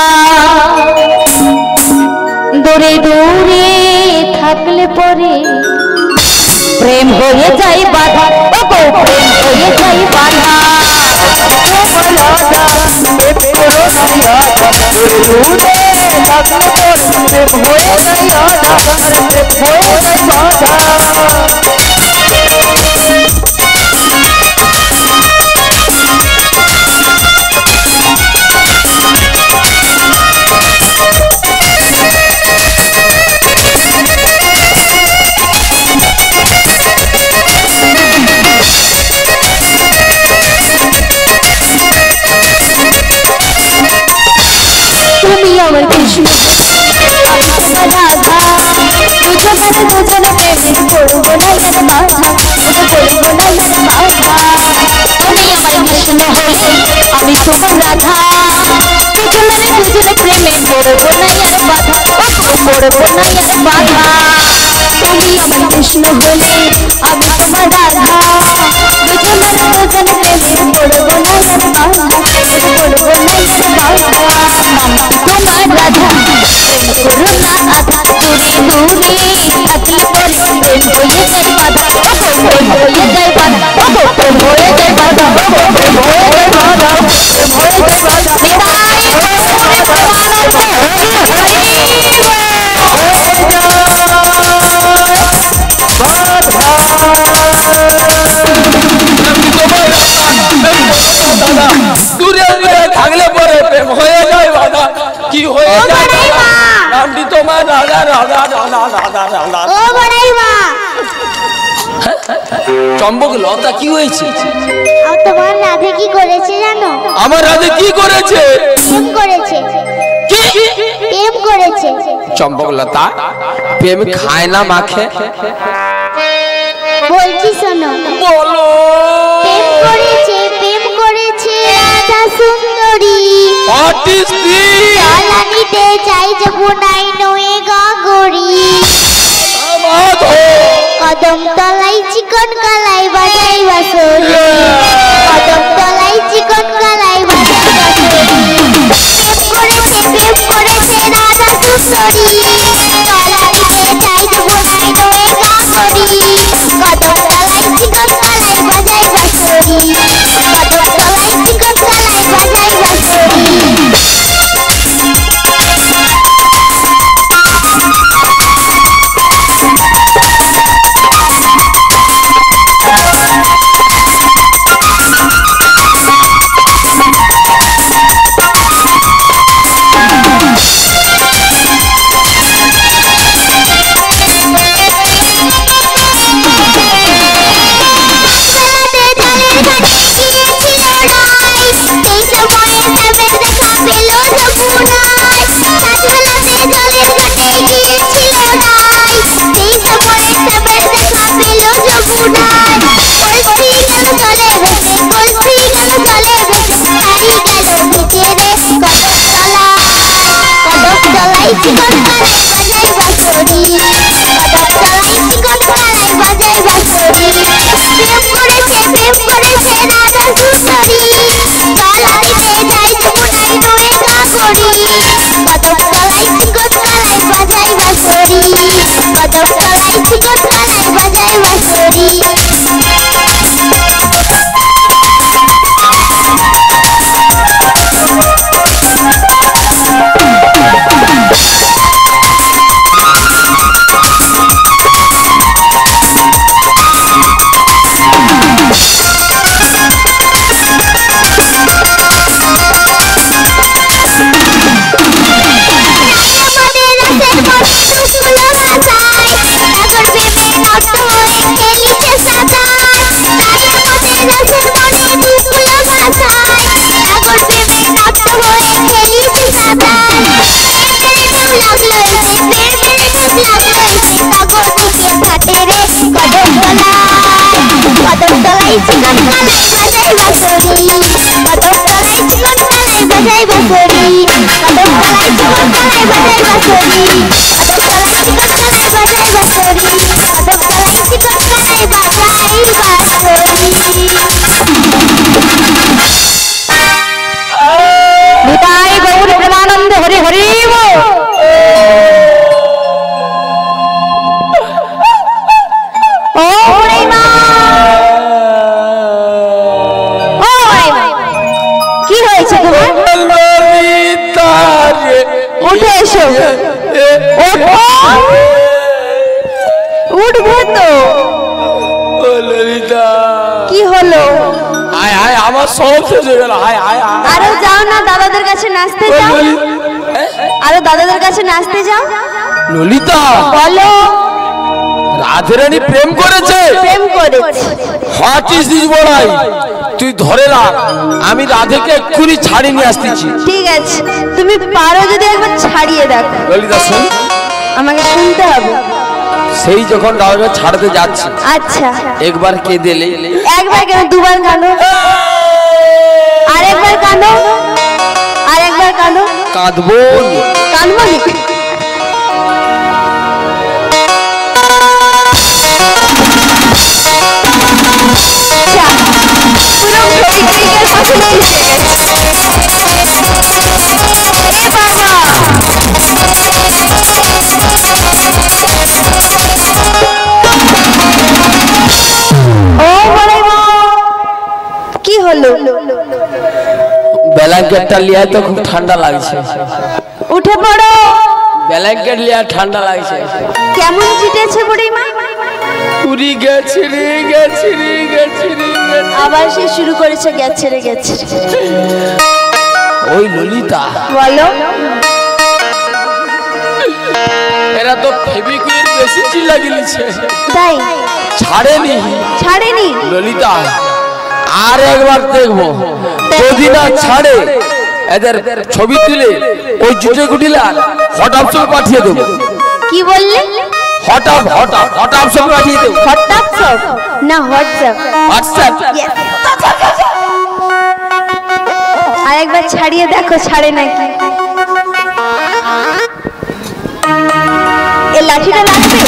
দূরে দূরে থাকলে পরে প্রেম হয়ে যায় বাধা। ওগো প্রেম হয়ে যায় বাধা। তুমি আমার কৃষ্ণ, আমি তোমার রাধা, দুজনের দুজনে প্রেমে পড়বো না এর বাধা, পড়বো না এর বাধা। তুমি আমার কৃষ্ণ হলে আমি তোমার রাধা, দুজনের দুজনে প্রেমে পড়বো না এর বাধা, পড়বো না এর বাধা। তুমি আমার কৃষ্ণ হলে আমি তোমার রাধা, দুজনের দুজনে প্রেমে পড়বো না এর বাধা, পড়বো না এর বাধা। তোমার রাধা করো না আধা, দূরে দূরে থাকলে পরে প্রেম হয়ে যায় বাধা, প্রেম হয়ে যায় বাধা, প্রেম হয়ে যায় বাধা, প্রেম হয়ে যায় বাধা, প্রেম হয়ে যায় বাধা। দূরে দূরে থাকলে পরে প্রেম হয়ে যায় বাধা, কি হয়ে যায় নামটি তোমার রাধা রাধা রাধা রাধা রাধা। ও বড়াই মা, চম্পক লতা, কি হয়েছে? আর তোমার রাধে কি করেছে জানো? আমার রাধে কি করেছে? প্রেম করেছে, কি প্রেম করেছে। চম্পক লতা, প্রেম খায় না মাখে? বলছি শোনো। বলো। প্রেম করেছে, প্রেম করেছে রাধা সুন্দর সুন্দরী What is this? চালানিতে চাই যাব নাই নয়ে গাগরি কদম তলাই চিকন কালাই বাজাই বাঁশরি কদম তলাই চিকন কালাই বাজাই বাঁশরি প্রেম করেছে রাধা সুন্দরী চালানিতে চাই যাব নাই নয়ে গাগরি কদম তলাই চিকন কালাই বাজাই বাঁশরি কদম তলাই চিকন কালাই বাজাই বাঁশরি ললিতা বলো রাধারানী প্রেম করেছে হোয়াট ইজ দিস বড়াই তুই ধরে রাখ আমি রাধেকে এক্ষুনি ছাড়িয়ে নিয়ে আসতেছি ঠিক আছে তুমি পারো যদি একবার ছাড়িয়ে দেখ ললিতা শুন আমাকে শুনতে হবে সেই যখন রাধা ছাড়তে যাচ্ছে আচ্ছা একবার কেঁদেলে একবার কেন দুবার কাঁদো আরেকবার কাঁদো আরেকবার কাঁদো কাঁদবো কাঁদবো কি হলো ব্ল্যাঙ্কেটটা লিয়া তো খুব ঠান্ডা লাগছে উঠে পড়ো ব্ল্যাঙ্কেট লিয়া ঠান্ডা লাগছে কেমন জিতেছে বুড়িমা পুরি গেছে রে গেছে রে গেছে রে আবার সে শুরু করেছে গেছে রে গেছে ওই ললিতা বলো এরা তো ফেবিকুইক বেশি চিল্লা গিলিছে তাই ছাড়েনি ললিতা আর একবার দেখবো যদি না ছাড়ে এদের ছবি তুলে ওই জুটে গুটিলা হোয়াটসঅ্যাপে পাঠিয়ে দেবো কি বললে হোয়াটসঅ্যাপে পাঠিয়ে দেবো হোয়াটসঅ্যাপ না হোয়াটসঅ্যাপ আরেকবার ছাড়িয়ে দেখো ছাড়ে নাকি। এই লাঠিটা লাগবে।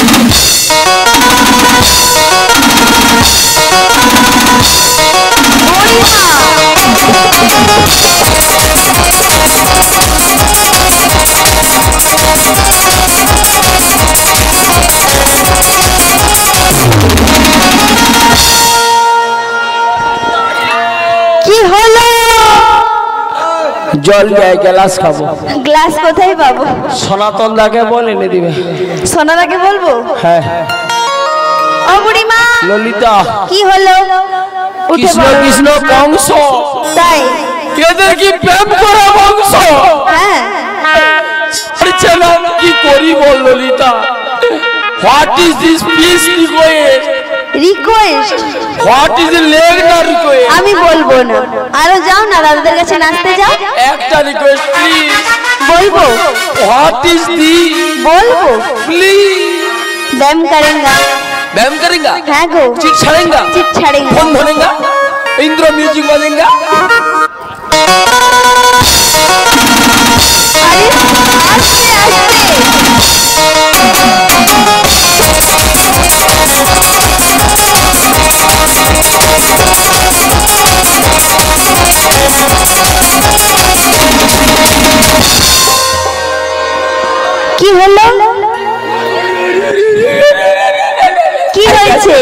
কি হলো? জল দেয়, গ্লাস খাবো। গ্লাস কোথায় পাবো? সনাতন দাকে বল এনে দিবে। সোনাদাকে বলবো? হ্যাঁ। ও বুড়িমা। ললিতা। কি হলো? কৃষ্ণ কৃষ্ণ কংস। তাই? এদের কি প্রেম করা বংশ? হ্যাঁ। কি করি বল Lalita? What is this please request? Request? What is leg না রিকোয়েস্ট? আমি বলবো না, আরো যাও না দাদাদের কাছে নাচতে যাও। একটা রিকোয়েস্ট প্লিজ। বলবো? What is the? বলবো प्लीज। बैम करेंगा। बैम करेंगा? हाँ गो। चिट छड़ेंगा? चिट छड़ेंगा। फोन धरेंगा? इंद्र म्यूजिक बजेगा? अरे आस्ते কি হলো? কি হয়েছে?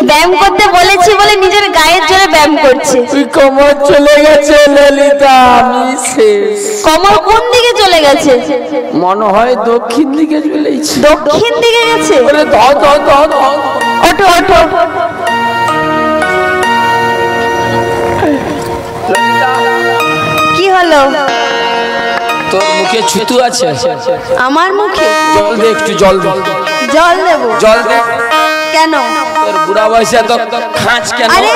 ব্যায়াম করতে বলেছি বলে নিজের গায়ের জোরে ব্যায়াম করছে। তুই কোমর চলে গেছে ললিতা, আমি শেষ। কোমর কোন দিকে চলে গেছে? মনে হয় দক্ষিণ দিকে চলে গেছে। দক্ষিণ দিকে গেছে? ওরে ধ ধ ধ ধ। ওঠো ওঠো। কি হলো? তোর মুখে ছুতু আছে? আমার মুখে? জল দে, একটু জল দে। জল দেবো? জল দে। কেন? তোর বুড়া বয়সে তো খাঁচ কেন? আরে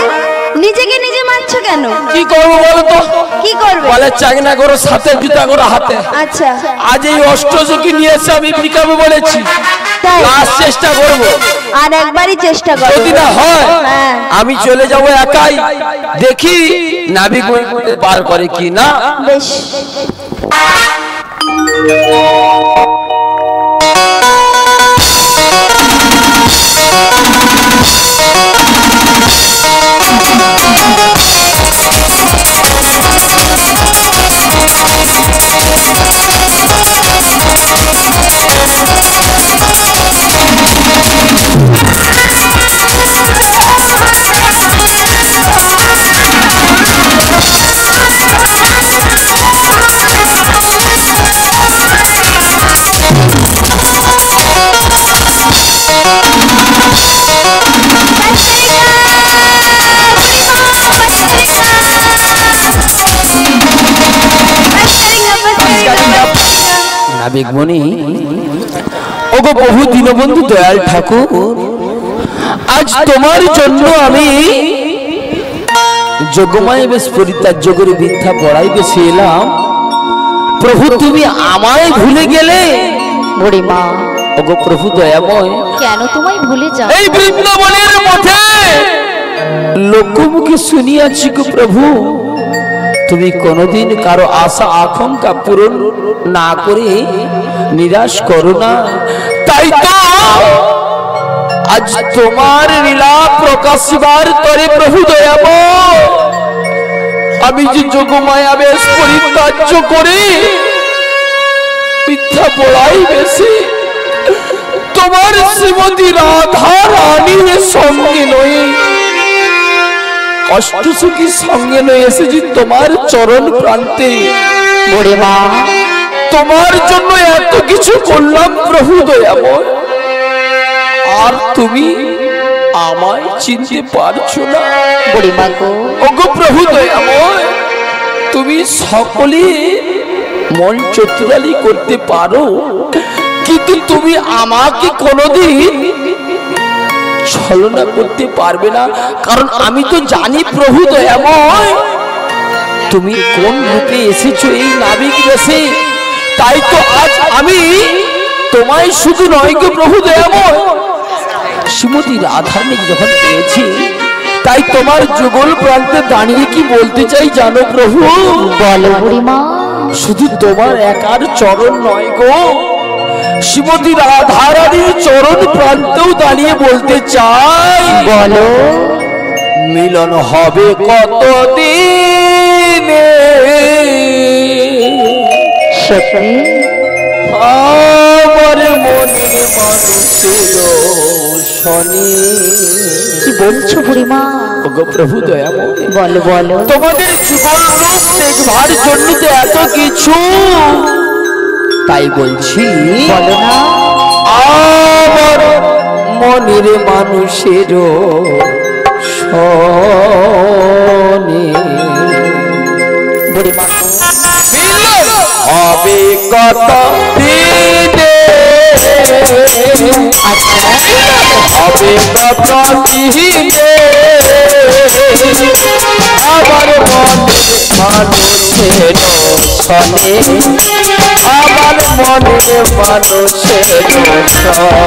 নিজেকে নিজে মারছো কেন? কি করবো বলো তো? কি করবে? বলে চাকনা করো সাথে, জুতা করো হাতে। আচ্ছা। আজ এই অষ্টসখী নিয়ে এসে আমি বিকাবে বলেছি, তাই? লাস্ট চেষ্টা করব। আর একবারই চেষ্টা করো। যদি না হয় হ্যাঁ। আমি চলে যাব একাই, দেখি নাবিক পার করে কি না। বেশ। নাবিক মনি, ওগো বহু দীনবন্ধু দয়াল ঠাকুর, আজ তোমার জন্য আমি যোগমায় বেশ পরিত্যাজ্য করে মিথ্যা পড়াই বেশি এলাম। প্রভু তুমি আমায় ভুলে গেলে? বুড়িমা, ওগো প্রভু দয়াময়, কেন তোমায় ভুলে যাও? এই বৃন্দাবনের মধ্যে লোকমুখে শুনিয়াছি গো প্রভু, তুমি কোনদিন কারো আশা আকাঙ্ক্ষা পূরণ না করে নিরাশ করো না। তাই তো আজ তোমার লীলা প্রকাশিবার তরে প্রভু দয়াময়, আমি যে যোগমায়া বেশ পরিত্যাজ্য করে মিথ্যা পড়াই বেশি তোমার শ্রীমতী রাধা রানীর সঙ্গে নয়, কষ্ট সুখী সঙ্গে নয় এসেছি তোমার চরণ প্রান্তে। বুড়িমা, তোমার জন্য এত কিছু করলাম প্রভু দয়াময়, আর তুমি আমায় চিনতে পারছো না? বুড়িমা গো, ওগো প্রভু দয়াময়, তুমি সকলে মন চতুরালি করতে পারো, কিন্তু তুমি আমাকে কোনোদিন ছলনা করতে পারবে না। কারণ আমি তো জানি প্রভু দয়াময়, তুমি কোন রূপে এসেছো এই নাবিক বেশে। তাই তো আজ আমি তোমায় শুধু নয় গো প্রভু দয়াময়, শ্রীমতী রাধারানী যখন পেয়েছি, তাই তোমার যুগল প্রান্তে দাঁড়িয়ে কি বলতে চাই জানো প্রভু? বলো বুড়িমা। শুধু তোমার একার চরণ নয় গো, শ্রীমতী রাধারানীর চরণ প্রান্তেও দাঁড়িয়ে বলতে চাই। বলো। মিলন হবে কতদিনে সত্যি আমার মনের মানুষের শনি। কি বলছো বুড়িমা? ওগো প্রভু দয়াময়, বলো বলো। তোমাদের যুগল রূপ দেখবার জন্য তো এত কিছু, তাই বলছি বলো না। আমার মনের মানুষের শনি। বুড়িমা মিলন হবে কত দিনে, আচ্ছা হবে কত দিনে আমার মনের মানুষের শনি, আমার মনের মানুষের শনি।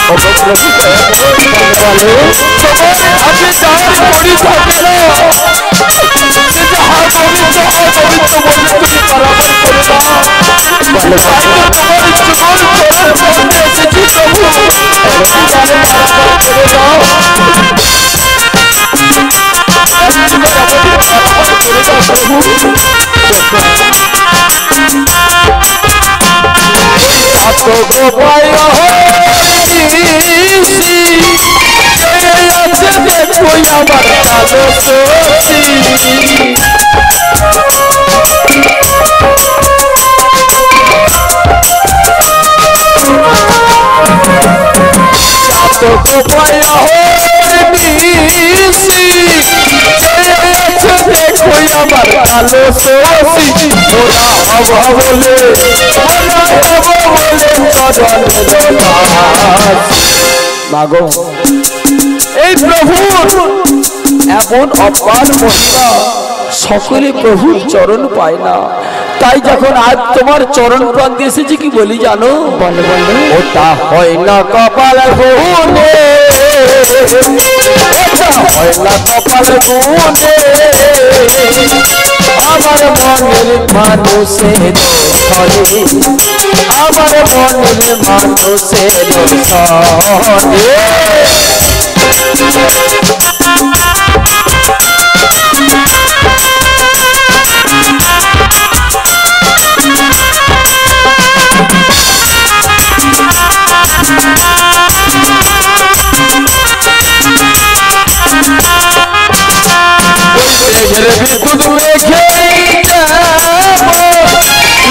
বলো আপনি যার করি থাকে না, যাহার পবিত্র অপবিত্র বলে তুমি বরাবর করে দাও। তোমার যুগল চরণ পদ্মে এসেছি প্রভু, বরাবর করে দাও। এই প্রভু এমন অপার মহিমা সকলে প্রভুর চরণ পায় না, তাই যখন আজ তোমার চরণ প্রান্তে এসেছি কি বলি জানো? বলো বলো। ওটা হয় না কপাল গুনে, ওটা হয় না কপাল গুনে আমার মনের মানুষের শনি, আমার মনের মানুষের শনি। বিদ্যুৎ মেঘে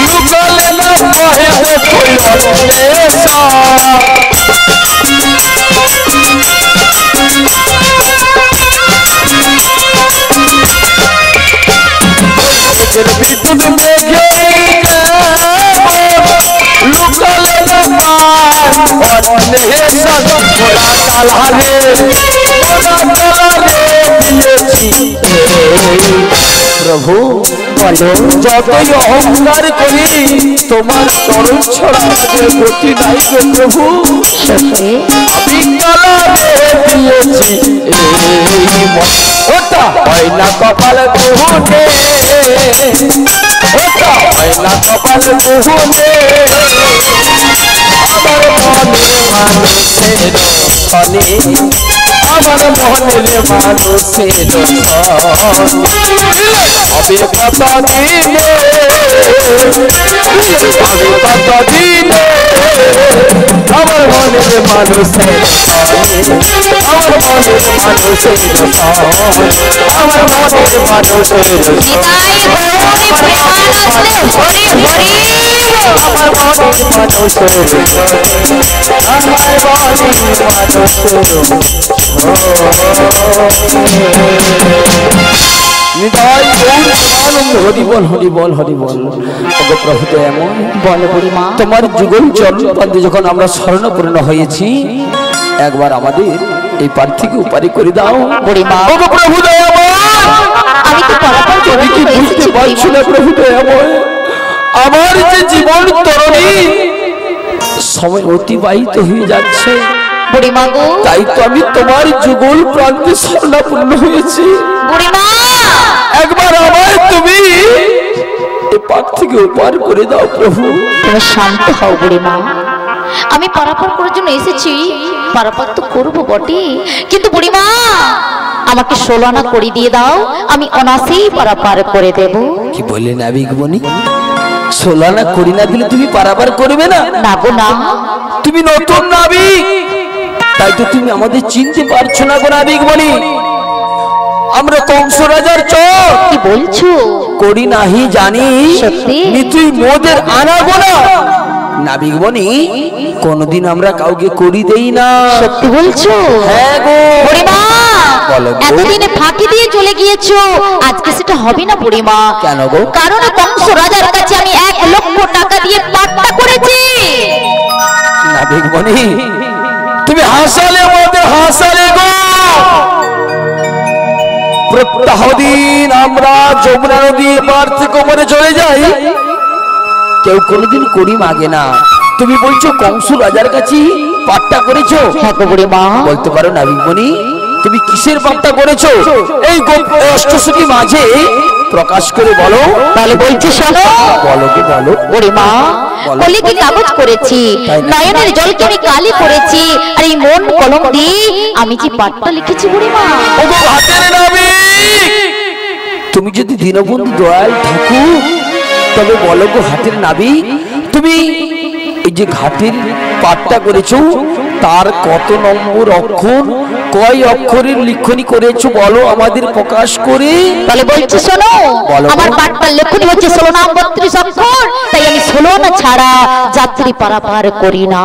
লুকালে না পাহে কই অন্বেষা, বিদ্যুৎ মেঘে লুকালে না পায় অন্বেষা। ওরা কালারে দিয়েছি প্রভু, বলো যতই অহংকার করি তোমার চরণ ছড়া গতি নাই গো প্রভু। আমি কালারে দিয়েছি ওটা হয় না কপাল গুনে, ওটা হয় না কপাল গুনে আমার মনের মানুষের শনি, আমার মনের মানুষের শনি। হবে কত দিনে, হবে কত দিনে আমার মনের মানুষের শনি, আমার মনের মানুষের শনি, আমার মনের মানুষের শনি, আমার মনের মানুষের হরিবল হরিবল হরিবল। ওগো প্রভু এমন বলো বুড়িমা। তোমার যুগল চরণ পদ্মে যখন আমরা স্মরণপূর্ণ হয়েছি, একবার আমাদের এই প্রার্থীকে উপারি করে দাও বুড়িমা। ওগো প্রভু দয়াময়, আমি তো পরাপর তুমি কি বুঝতে পারছো না প্রভু দয়াময়, আমার যে জীবন তরণী সময় অতিবাহিত হয়ে যাচ্ছে, বুড়িমা গো, তাই তো আমি তোমার যুগল প্রান্তে স্বর্ণাপন্ন হয়েছি। বুড়িমা একবার আমায় তুমি এপার থেকে ওপার করে দাও প্রভু। তুমি শান্ত হও বুড়িমা, আমি পারাপার করার জন্য এসেছি, পারাপার তো করবো বটে, কিন্তু বুড়িমা আমাকে 16 আনা করে দিয়ে দাও, আমি অনাসেই পারাপার করে দেব। কি বললে নাবিক বনি? 16 আনা করি না দিলে তুমি পারাপার করবে না? না গো না, তুমি নতুন নাবিক, তাই তো তুমি আমাদের চিনতে পারছো না গো নাবিক বনি। আমরা কংস রাজার চর। কি বলছো? করি নাহি জানি সত্যি? তুই মোদের আনাবো না নাবিক বনি, কোনদিন আমরা কাউকে করি দেই না। সত্যি বলছো? হ্যাঁ গো। বুড়িমা বলো গো। এতদিনে ফাঁকি দিয়ে চলে গিয়েছো, আজকে সেটা হবে না বুড়িমা। কেন গো? কারণ কংস রাজার কাছে আমি 1 লক্ষ টাকা দিয়ে পাট্টা করেছি। নাবিক বনি, তুমি হাসালে আমাদের, হাসালে গো। প্রত্যহ দিন আমরা যমুনা নদীর পার থেকে ওপরে চলে যাই, কেউ কোনোদিন করি মাগে না। তুমি বলছো কংস রাজার কাছে পাট্টা করেছো? হ্যাঁ গো বুড়িমা। বলতে পারো নাবিক বনি, তুমি কিসের পাট্টা করেছো? এই অষ্টসখী মাঝে প্রকাশ করে বলো। তাহলে বলছি শোনো। বলো কি বলো। বুড়িমা বলো। কলি কি কাগজ করেছি, তাই না? নয়নের জলকে আমি কালি করেছি, আর এই মন কলম দিয়ে আমি যে পাট্টা লিখেছি বুড়িমা। ওগো ঘাটের নাবিক, তুমি যদি দীনবন্ধু দয়াল ঠাকুর, তবে বলো গো ঘাটের নাবিক, তুমি এই যে ঘাটের পাট্টা করেছো, তার কত নম্বর অক্ষর, কয় অক্ষরের লিখনি করেছো বলো আমাদের প্রকাশ করে। তাহলে বলছি শোনো, বলো। আমার পাট্টার লেখনি হচ্ছে 16 নাম 32 অক্ষর, তাই আমি 16 না ছাড়া যাত্রী পারাপার করি না।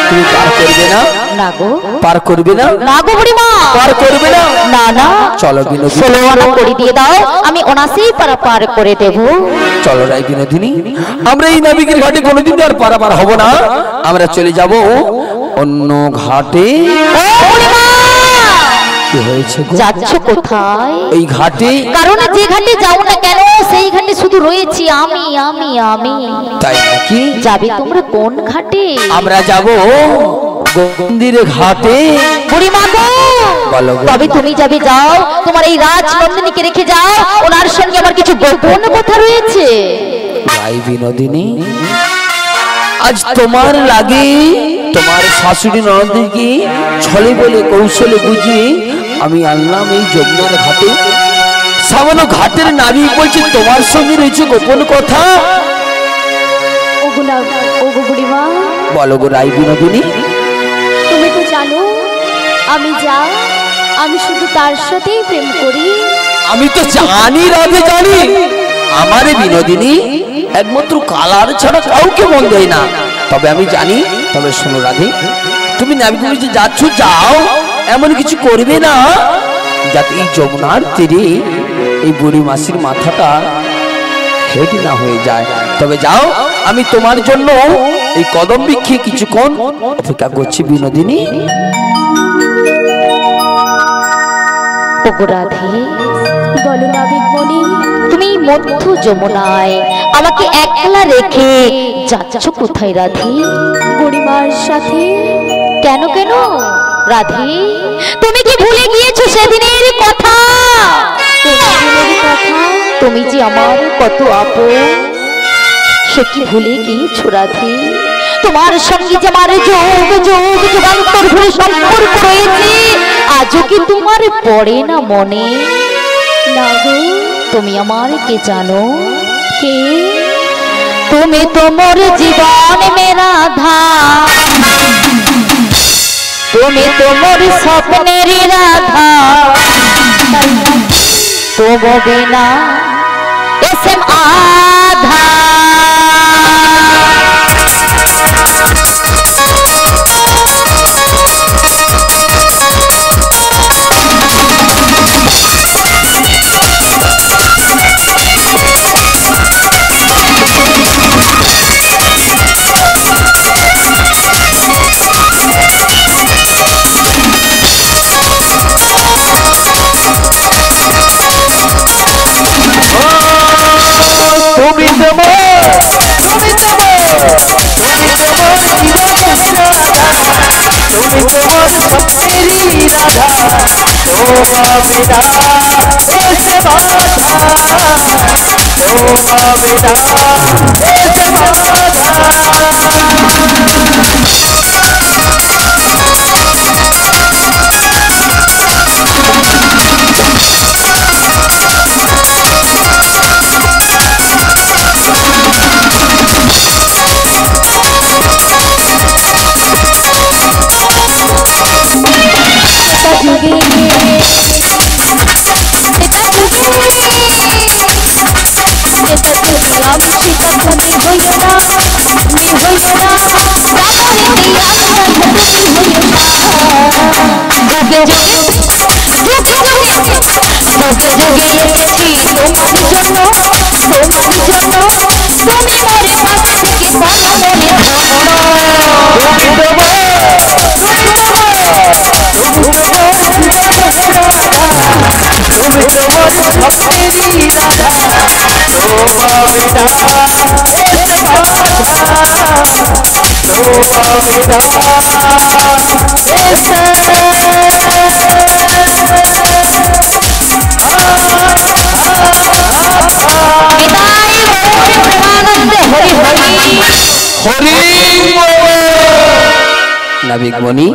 তুমি পার করবে না? না গো, পার করবে না? না গো বুড়িমা, পার করবে না? না না। চলো বিনোদিনী, 16 আনা করে দিয়ে দাও, আমি অনাসেই পারাপার করে দেব। চলো রাই বিনোদিনী, আমরা এই নাবিকের ঘাটে কোনোদিন আর পারাপার হব না, আমরা চলে যাব অন্য ঘাটে। ও বুড়িমা, কি হয়েছে গো? যাচ্ছ কোথায়? এই ঘাটে। কারণ যে ঘাটে যাও না কেন, সেই ঘাটে শুধু রয়েছি আমি আমি আমি। তাই নাকি? যাবে তোমরা কোন ঘাটে? আমরা যাব মন্দিরে ঘাটে। বুড়িমা গো, বলো গো। তবে তুমি যাবে যাও, তোমার এই রাজনন্দিনীকে রেখে যাও, ওনার সঙ্গে আমার কিছু গোপন কথা রয়েছে। ভাই বিনোদিনী, আজ তোমার লাগে তোমার শাশুড়ি ননদকে ছলে বলে কৌশলে বুঝিয়ে আমি আনলাম এই যমুনার ঘাটে। সামান্য ঘাটের নাবিক বলছে তোমার সঙ্গে রয়েছে গোপন কথা। ওগো বুড়িমা, বলো গো রাই বিনোদিনী। তুমি তো জানো আমি শুধু তার সাথেই প্রেম করি। আমি তো জানি রাধে, জানি আমার বিনোদিনী একমাত্র কালার ছাড়া কাউকে মন দেয় না। তবে আমি জানি, তবে শোনো রাধে, তুমি নাবিক যে যাচ্ছ যাও, এমন কিছু করবে না যাতে এই যমুনার তীরে এই বুড়ি মাসির মাথাটা হেড না হয়ে যায়। তবে যাও, আমি তোমার জন্য এই কদম বৃক্ষে কিছুক্ষণ অপেক্ষা করছি বিনোদিনী। ওগো রাধে, বলো নাবিক মনি, তুমি মধ্য যমুনায় আমাকে একলা রেখে যাচ্ছ কোথায় রাধে? বুড়িমার সাথে। কেন কেন রাধে, তুমি কি ভুলে গিয়েছো সেদিনের কথা? সেদিনের কথা? তুমি যে আমার কত আপন, সে কি ভুলে গিয়েছো রাধে? তোমার সঙ্গে যে আমার যোগ যোগ যুগান্তর ধরে সম্পর্ক রয়েছে, আজও কি তোমার পড়ে না মনে? না গো। তুমি আমার কে জানো? কে? তুমি তো মোর জীবন মেরা ধাম, তুমি তো মোর স্বপ্নের রাধা, তোমা বিনা এসএম আধা। তুমি বিনা এসে বাধা, তোমা বিনা এসে বাধা। নাবিকমণি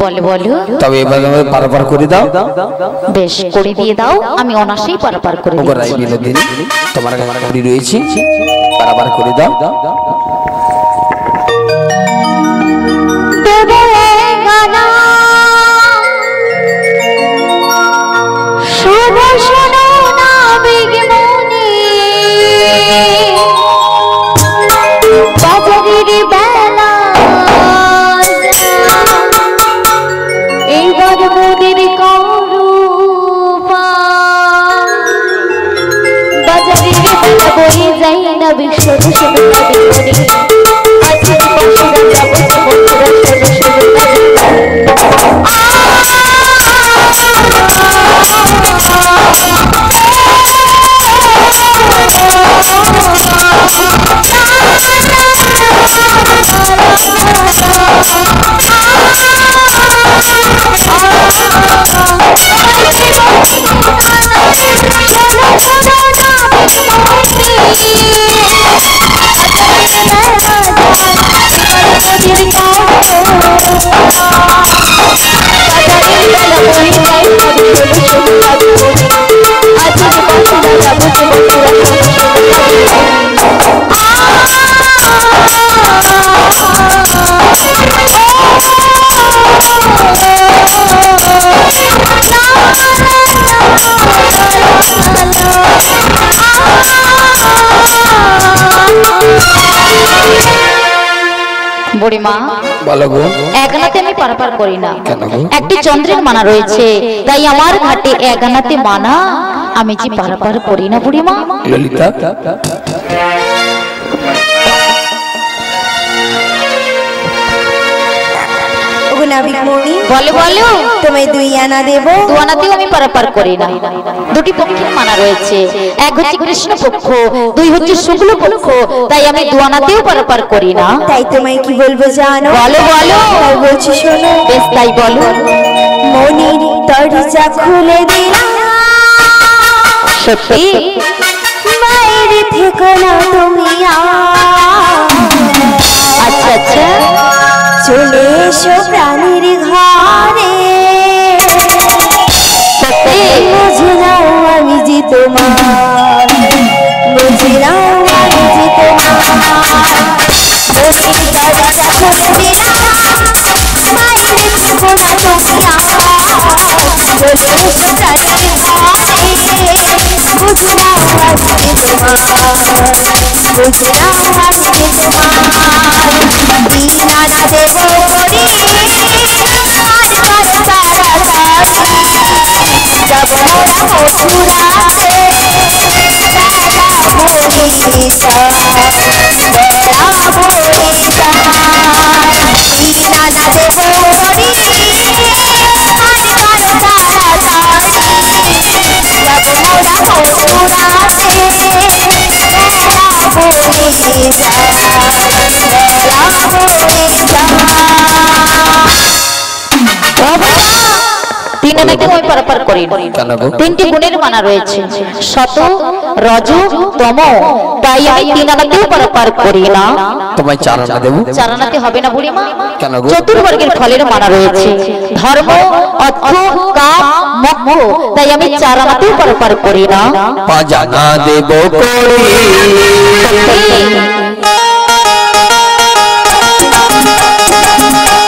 বলো বলো, তবে এবার পারাপার করে দাও। বেশ করে দিয়ে দাও, আমি অনাসেই পারাপার করে ওগো রাই বিনোদিনী, তোমার কাছে করি রয়েছি, পারাপার করে দাও। বুড়িমা বলো গো, একানাতে আমি পারাপার করি না, কেন গো? একটি চন্দ্রের মানা রয়েছে, তাই আমার ঘাটে একানাতে মানা আমি যে পারাপার করি না বুড়িমা। ললিতা বলো বলো, তোমায় 2 আনা দেব। 2 আনাতেও আমি পারাপার করি না, দুটি পক্ষের মানা রয়েছে, এক হচ্ছে কৃষ্ণ পক্ষ, 2 হচ্ছে শুক্ল পক্ষ, তাই আমি 2 আনাতেও পারাপার করি না। তাই তোমায় কি বলবো জানো? বলো বলো, তাই বলছি শোনো। বেশ তাই বলো। মনির দরজা খুলে দিলাম, সত্যি বাইরে থেকো না তুমি আচ্ছা আচ্ছা, চলে এসো প্রাণীর ঘরে, সত্যি বুঝে নাও আমি যে তোমার, বুঝে নাও আমি যে তোমার। মনির দরজা খুলে দিলাম, বাইরে থেকো না তুমি চলে এসো প্রাণীর ঘরে, বুঝে নাও আমি যে তোমার, বুঝে নাও আমি যে তোমার। বিনা না দেব করি আর করো তাড়াতাড়ি, যাব মোরা মথুরাতে, বেলা বরিশা, বেলা বরিশা। বিনা না দেব করি আর করো তাড়াতাড়ি, যাব মোরা মথুরাতে, বেলা বরিশা। তিনটা নাকি আমি পারাপার করি না। কেন গো? তিনটি গুণের মানা রয়েছে, সত, রজ, তম, তাই আমি তিন আনাতেও পারাপার করি না। তোমায় চার আনা দেবো। চার আনাতে হবে না বুড়িমা। কেন গো? চতুর্বর্গের ফলের মানা রয়েছে, ধর্ম, অর্থ, কাম, মোক্ষ, তাই আমি চার আনাতেও পারাপার করি না। পাঁচ আনা দেবো করি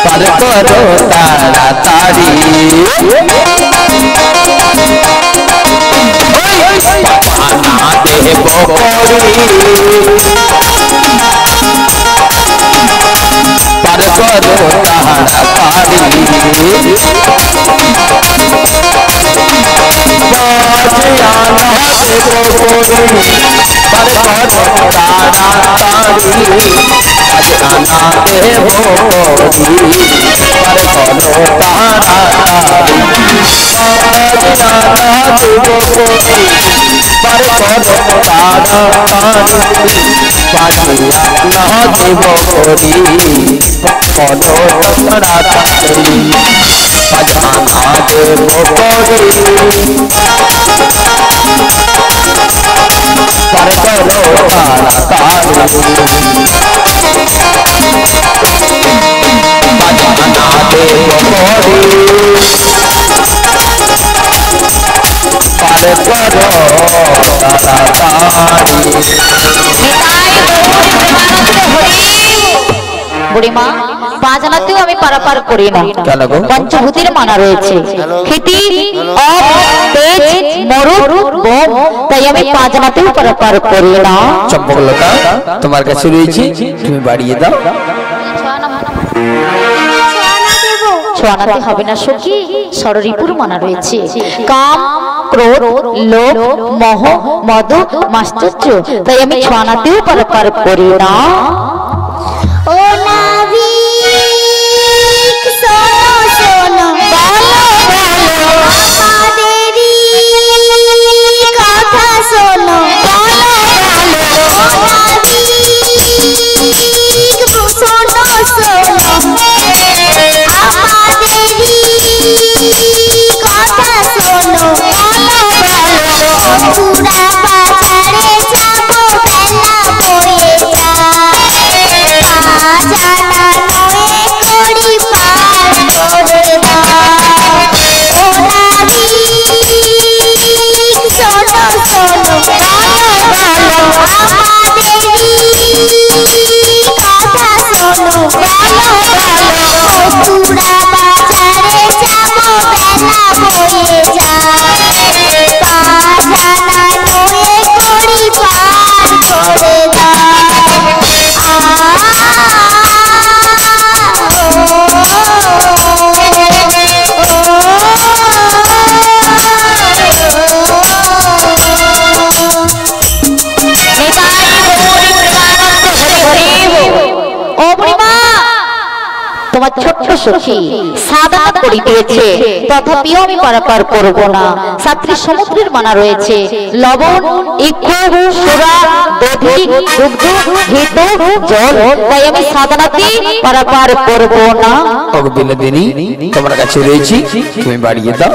পার করো তাড়াতাড়ি, আনা দেবো করি পার করো তাড়াতাড়ি, বুড়িমা পাঁচ আনাতেও আমি পারাপার করি না। কেন গো? পঞ্চভূতির মানা রয়েছে, ক্ষিতি, অপ, তেজ, মরু, বোম, তাই আমি পাঁচ আনাতেও পারাপার করি না। চম্পকলতা তোমার কাছে রয়েছে, তুমি বাড়িয়ে দাও। ছোয়ানাতে হবে না সখী, ষড়রিপুর মানা রয়েছে, কাম, ক্রোধ, লোভ, মোহ, মদ, মাশ্চর্য, তাই আমি ছোয়ানাতেও পারাপার করি না। ও নাবিক শোনো শোনো, আমাদেরই কথা শোনো, ও নাবিক শোনো শোনো, আমাদেরই কথা শোনো, পুরা বাজারে যাবো বেলা বয়ে যায়, জানা নয়ে করি পার করে দাও, ও নাবিক শোনো শোনো, আমাদেরই কথা শোনো, পুরা বাজারে যাবো বেলা বয়ে যায়, জানা নয়ে করি পার করে দাও। ও বুড়িমা, তোমার ছোট্ট সখী সাধনা করিতেছে, তথাপিও আমি পারাপার করব না। সাত্রী সমুদ্রের মানা রয়েছে, লবণ, ইক্ষু, সুরা, দধি, দুগ্ধ, ঘৃত, জল, তাই আমি সাধনাতে পারাপার করব না। বিনোদিনী তোমার কাছে রয়েছে, তুমি বাড়িয়ে দাও।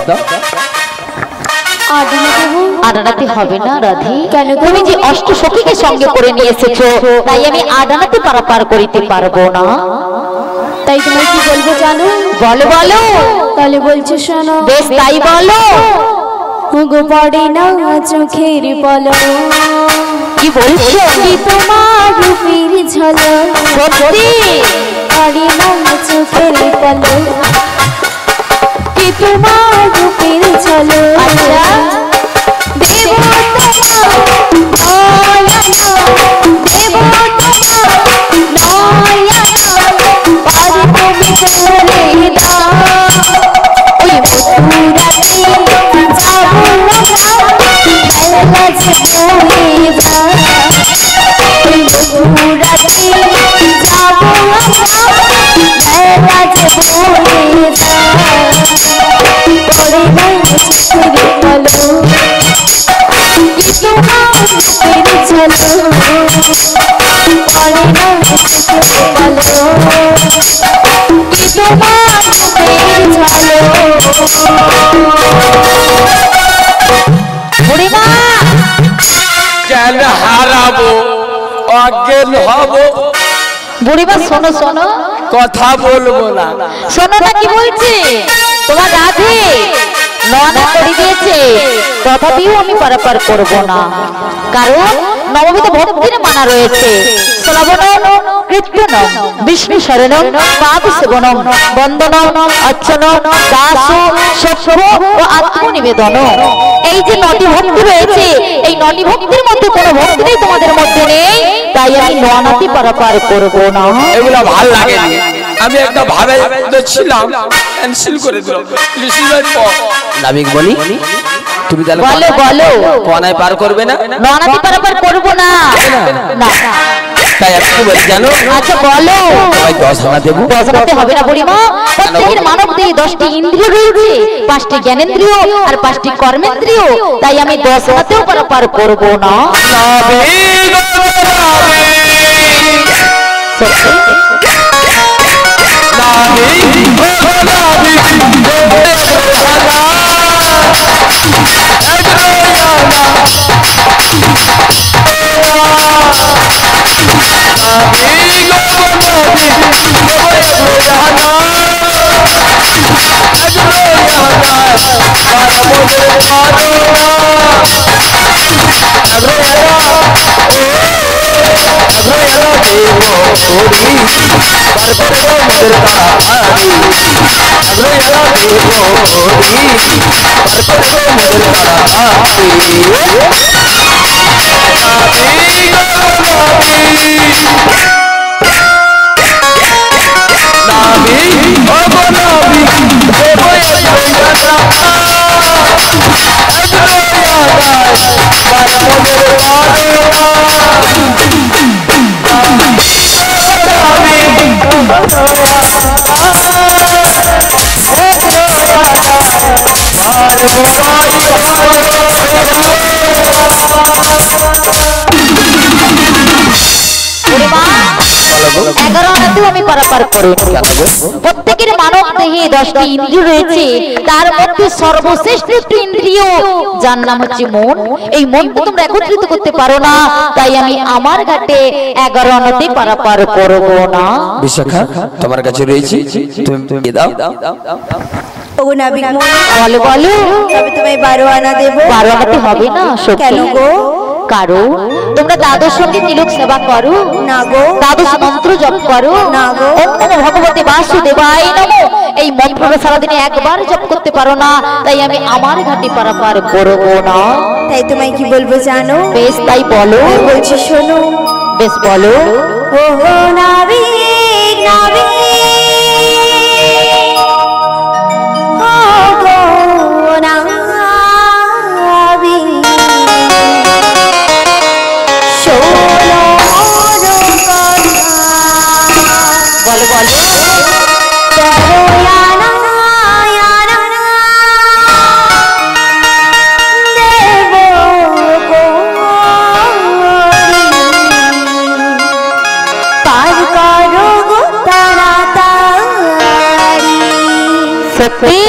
আডানাতে হবে না রাধি, কেন? তুমি যে অষ্ট সখীকে সঙ্গে করে নিয়ে এসেছো, তাই আমি আডানাতে পারাপার করিতে পারবো না। তাই তুমি কি বলবো জানো? বলো বলো। তাহলে বলছো শোনো, বেশ তাই বলো। গো পড়ে না চোখের পলক, কি বলছো? কি তোমার রূপের ঝলক, সত্যি? পড়ে না চোখের পলক, কি তোমার রূপের ঝলক। আচ্ছা, দেব তোমার নয়ন, দেব তোমার নয়ন, পার তুমি করে দাও, ওই মথুরাতে যাবো আমরা, বেলা যে বয়ে যায়, ওই মথুরাতে যাবো আমরা, বেলা যে বয়ে যায়, পড়ে না চোখের পলক, কি তোমার রূপের ঝলক, পড়ে না চোখের পলক, কি তোমার রূপের ঝলক। বুড়িমা কেন হারাবো, অজ্ঞান হব, বুড়িমা শোনো শোনো, কথা বলবো না। শোনো না কি বলছি, তোমার রাধে নয়না করে দিয়েছে, তথাপিও আমি পারাপার করব না, কারণ নবমীতে ভক্তির মানা রয়েছে। শ্রবণম কীর্তনম বিষ্ণু শরণম পাদ সেবনম বন্দনম অর্চনম দাস সৎসব ও আত্মনিবেদন। এই যে 9টি ভক্তি রয়েছে, এই 9টি ভক্তির মধ্যে কোনো ভক্তি নেই তোমাদের মধ্যে নেই, তাই আমি নয়নাটি পারাপার করব না। এগুলো ভাল লাগে না। আমি একটা ভাবে ছিলাম, ক্যান্সেল করে দিলাম। নাবিক বলি, তুমি তাহলে বলো বলো, কোনায় পার করবে না? নয়নাটি পারাপার করব না। না তাই একটু বলি জানো। আচ্ছা বলো। সবাই 10 আনা দেবো। 10 আনাতে হবে না বুড়িমা, প্রত্যেকের মানব দেহে 10টি ইন্দ্রিয় রয়েছে, 5টি জ্ঞানেন্দ্রিয় আর 5টি কর্মেন্দ্রিয়, তাই আমি 10 আনাতেও পারাপার করব না। আমি পারাপার করব। প্রত্যেকের মানব দেহে 10টি ইন্দ্রিয় রয়েছে, তার মধ্যে সর্বশ্রেষ্ঠ একটি ইন্দ্রিয় যার নাম হচ্ছে মন। এই মনকে তোমরা একত্রিত করতে পারো না, তাই আমি আমার ঘাটে 11 আনাতে পারাপার করব না। বিশাখা তোমার কাছে রয়েছে, তুমি দাও। ওগো নাবিক মনি, বলো বলো। তবে তুমি 12 আনা দেবো। 12 আনাতে হবে না সত্যি। কেন গো? কারণ তোমরা দ্বাদশ সঙ্গে তিলক সেবা করো না গো। দ্বাদশ মন্ত্র জপ করো না গো। ওম নমো ভগবতে বাসুদেবায় নমো, এই মন্ত্রটা সারাদিনে একবার জপ করতে পারো না, তাই আমি আমার ঘাটে পারাপার করব না। তাই তোমায় কি বলবো জানো? বেশ তাই বলো। আমি বলছি শোনো। বেশ বলো। ও নাবিক নাবিক, ও গো নাবিক, শোনো মোর কথা। বলো বলো। সত্যি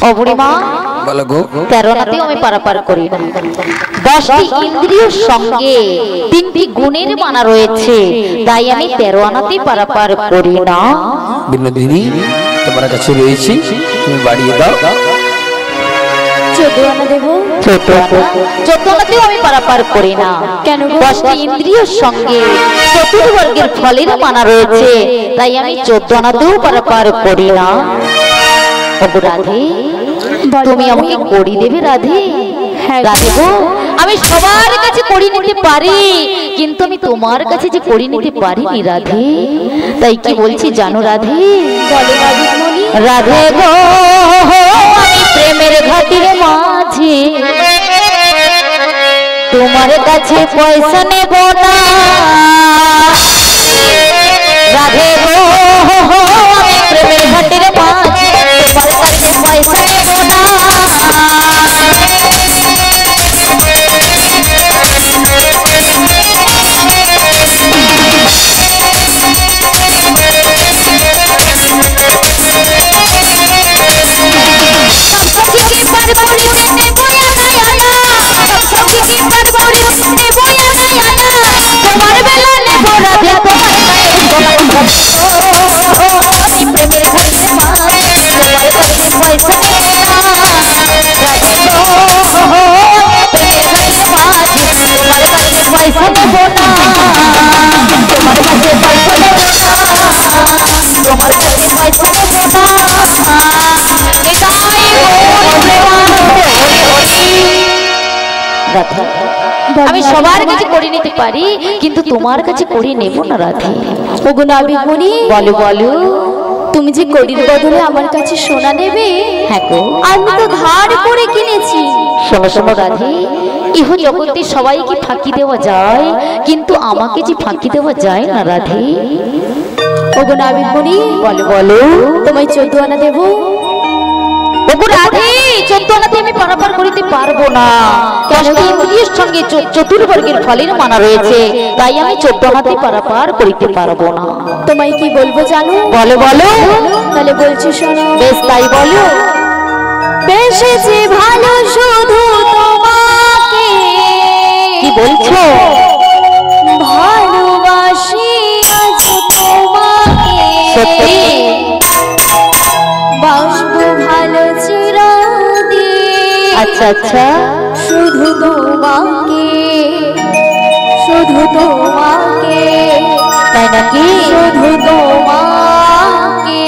ও বুড়িমা বলো গো। 13 আনাতেও আমি পারাপার করি না। 10টি ইন্দ্রিয়ের সঙ্গে 3টি গুণের মানা রয়েছে, তাই আমি 13 আনাতেই পারাপার করি না। বিনোদিনী তোমার কাছে রয়েছে, তুমি বাড়িয়ে দাও। 14 আনা দেবো। 14 আনাতেও আমি পারাপার করি না। কেন গো? 10টি ইন্দ্রিয়ের সঙ্গে চতুর্বর্গের ফলের মানা রয়েছে, তাই আমি 14 আনাতেও পারাপার করি না। ও রাধে, তুমি আমাকে করি দেবে রাধে? হ্যাঁ রাধে গো, আমি সবার কাছে করি নিতে পারি, কিন্তু আমি তোমার কাছে যে করি নিতে পারিনি রাধে। তাই কি বলছি জানো রাধে? বলো নাবিকমণি। রাধে গো, আমি প্রেমের ঘাটির মাঝে তোমার কাছে পয়সা নেব না। রাধে গো, আমি প্রেমের ঘাটির মাঝে তোমার কাছে পয়সা নেব না। আমি সবার কাছে করে নিতে পারি, কিন্তু তোমার কাছে করে নেব না রাধে। ওগো নাবিকমণি, বলো বলো। তুমি যে কড়ির বদলে আমার কাছে সোনা নেবে, হ্যাঁ গো, আমি তো ধার করে কিনেছি। শোনো শোনো রাধে, ইহ জগতে সবাইকে ফাঁকি দেওয়া যায়, কিন্তু আমাকে যে ফাঁকি দেওয়া যায় না রাধে। ওগো নাবিকমণি, বলো বলো। তোমায় 14 আনা দেবো। ওগো রাধে, 14 আনাতে আমি পারাপার করিতে পারবো না। 10টি ইন্দ্রিয়ের সঙ্গে চতুর্বর্গের ফলের মানা রয়েছে, তাই আমি 14 আনাতে পারাপার করিতে পারবো না। তোমায় কি বলবো জানো? বলো বলো। তাহলে বলছি শোনো। বেশ তাই বলো। বেশেছে ভালো শুধু তোমাকে, কি বলছো? ভালোবাসি আজ তোমাকে, সত্যি? বাসবো ভালো চিরদিন। আচ্ছা আচ্ছা, শুধু তোমাকে, শুধু তোমাকে, তাই নাকি? শুধু তোমাকে।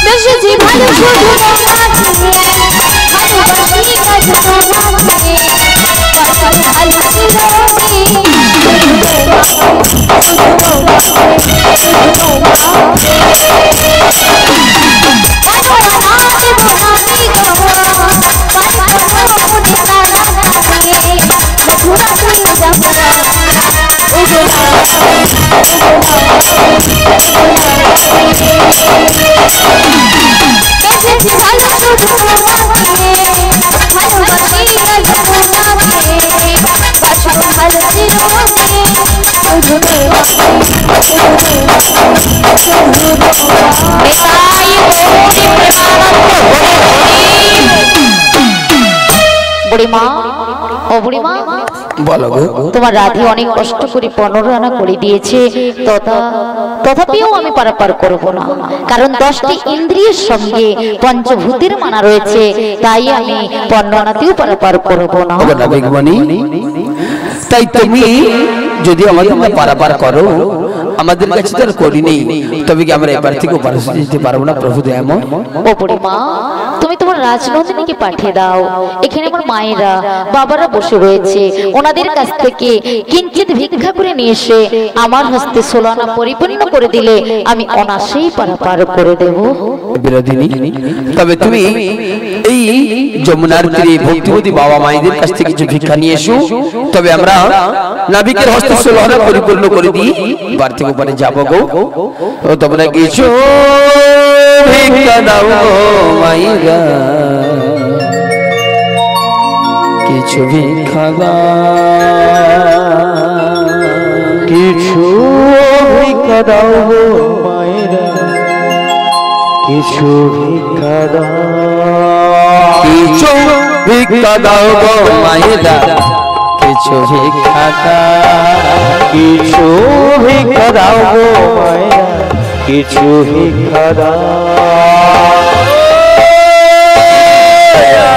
বেশেছি ভালো শুধু তোমাকে, ভালোবাসি আজ তোমাকে, বাসবো ভালো চিরদিন। শুধু তোমাকে, শুধু তোমাকে, বুড়িমা, ও বুড়িমা, বলো গো। তোমার রাধে অনেক কষ্ট করে 15 আনা করে দিয়েছে, তথাপিও আমি পারাপার করব না, কারণ 10টি ইন্দ্রিয়ের সঙ্গে পঞ্চভূতের মানা রয়েছে, তাই আমি 15 আনাতেও পারাপার করব না। ওগো নাবিকমণি, তাই তুমি যদি আমাকে পারাপার করো, আমাদের কাছে তো আর করিনি, তবে কি আমরা এবার থেকে ওপারে যেতে পারবো না প্রভু দয়াময়? ও বুড়িমা, তুমি তোমার রাজনন্দিনীকে পাঠিয়ে দাও। এখানে আমার মায়েরা বাবারা বসে রয়েছে, ওনাদের কাছ থেকে কিঞ্চিত ভিক্ষা করে নিয়ে এসে আমার হস্তে 16 আনা পরিপূর্ণ করে দিলে আমি অনায়াসেই পারাপার করে দেব। বিনোদিনী, তবে তুমি এই যমুনার তীরে ভক্তিবতী বাবা মায়েদের কাছ থেকে কিছু ভিক্ষা নিয়ে এসো, তবে আমরা নাবিকের হস্তে 16 আনা পরিপূর্ণ করে দিই, বার থেকে ওপারে যাবো গো। ও তোমরা কিছু ভিক্ষা দাও গো মায়েরা, কিছু ভিক্ষা দাও, কিছু ভিক্ষা দাও গো মায়েরা, কিছু ভিক্ষা দাও, কিছু ভিক্ষা দাও গো মায়েরা, কিছু ভিক্ষা দাও, কিছু ভিক্ষা দাও গো মায়েরা, কিছু ভিক্ষা দাও।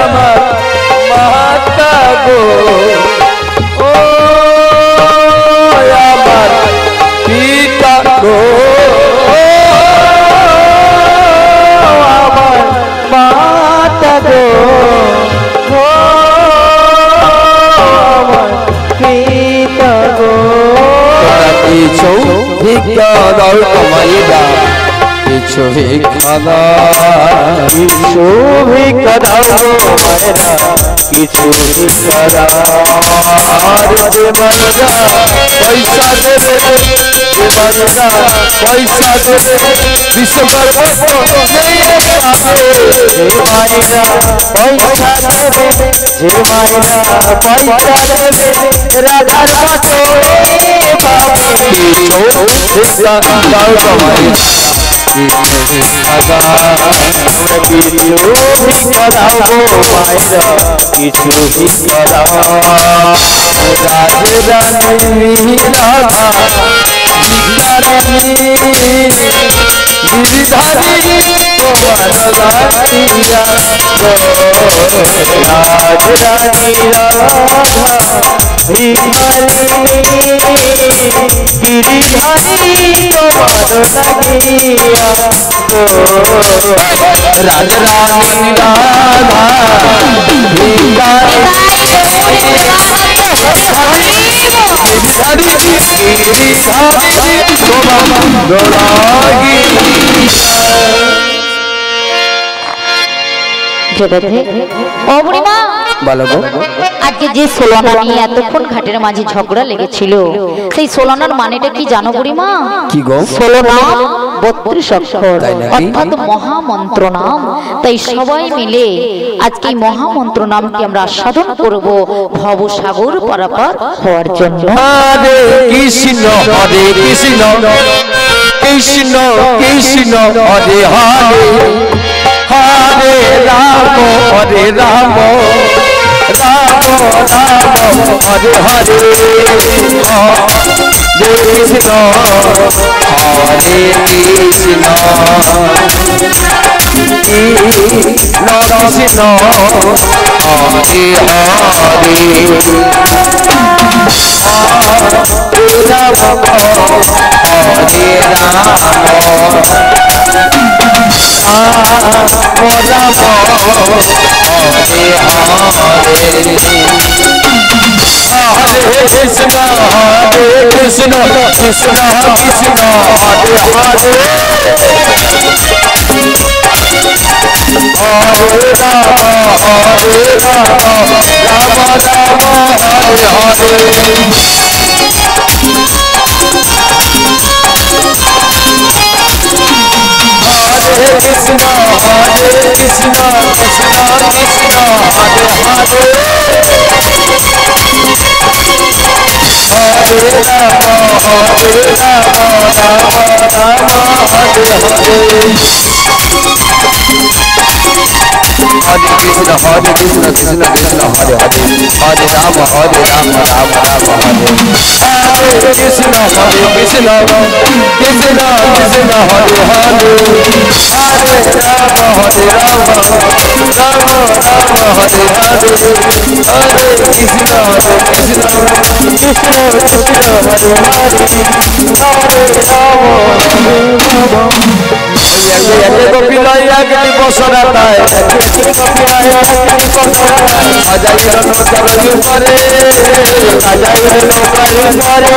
আমার মাতা গো, ও আমার পিতা গো, আমার মাতা গো, আমার পিতা গো, কিছু ভিক্ষা দাও মায়েরা, কিছু ভিক্ষা দাও, কিছু ভিক্ষা দাও গো মায়েরা, কিছু ভিক্ষা দাও। যে মায়েরা পয়সা দেবে, যে মায়েরা পয়সা দেবে, বিশ্বকর্মা নিয়ে যাবে। যে মায়েরা পয়সা দেবে, যে মায়েরা পয়সা দেবে, রাধার বাসরে পাবে। কিছু ভিক্ষা দাও মায়েরা, কিছু ভিক্ষা দাও, আমরা কিছু ভিক্ষা দাও গো মায়েরা, কিছু ভিক্ষা দাও। রাধে রানী রাধা ভিখারানী গিরিধারী তোমার লাঠিয়া গো। রাজ রানী রাধা ভিখারিণী, গিরিধারী তোমার লাগিয়া গো। রাধে রানী রাধা ও বুড়িমা, বলো গো। আজকে যে 16 আনা নিয়ে এতক্ষণ ঘাটের মাঝে ঝগড়া লেগেছিল, সেই 16 আনার মানেটা কি জানো বুড়িমা? কি গো? 16 নাম 32 অক্ষর, তাই নাকি? অর্থাৎ মহামন্ত্র নাম। তাই সবাই মিলে আজকে এই মহামন্ত্র নামকে আমরা আস্বাদন করব ভবসাগর পারাপার হওয়ার জন্য। হরে কৃষ্ণ হরে কৃষ্ণ, কৃষ্ণ কৃষ্ণ হরে হরে, হরে রাম হরে রাম, রাম রাম হরে হরে, হরে কৃষ্ণ হরে কৃষ্ণ, কৃষ্ণ কৃষ্ণ হরে হরে, রাম হরে রাম, হরে কৃষ্ণ হরে কৃষ্ণ, কৃষ্ণ কৃষ্ণ হরে হরে, হরে রাম হরে Ram, Ram Ram Hare Hare. Hare Krishna, Hare Krishna, Krishna Krishna, Hare Hare, Hare Rama, Hare Rama, Rama Rama, Hare Hare. Hare Krishna, Hare Krishna, Krishna Krishna, Hare Hare, Hare Rama, Hare Rama, Rama Rama, Hare Hare Krishna, Hare Krishna, Krishna Krishna, Hare Hare, Hare Rama, Hare Rama, Rama Rama, Hare Hare, Hare Krishna, Hare Krishna, Krishna Krishna Krishna Hare Hare Hare Ram একে গোপী লয় একটি বসরা তাই একটি গোপী লয় একটি বসরা তাই অজাই রণচরণী উপরে অজাই নৌকারি উপরে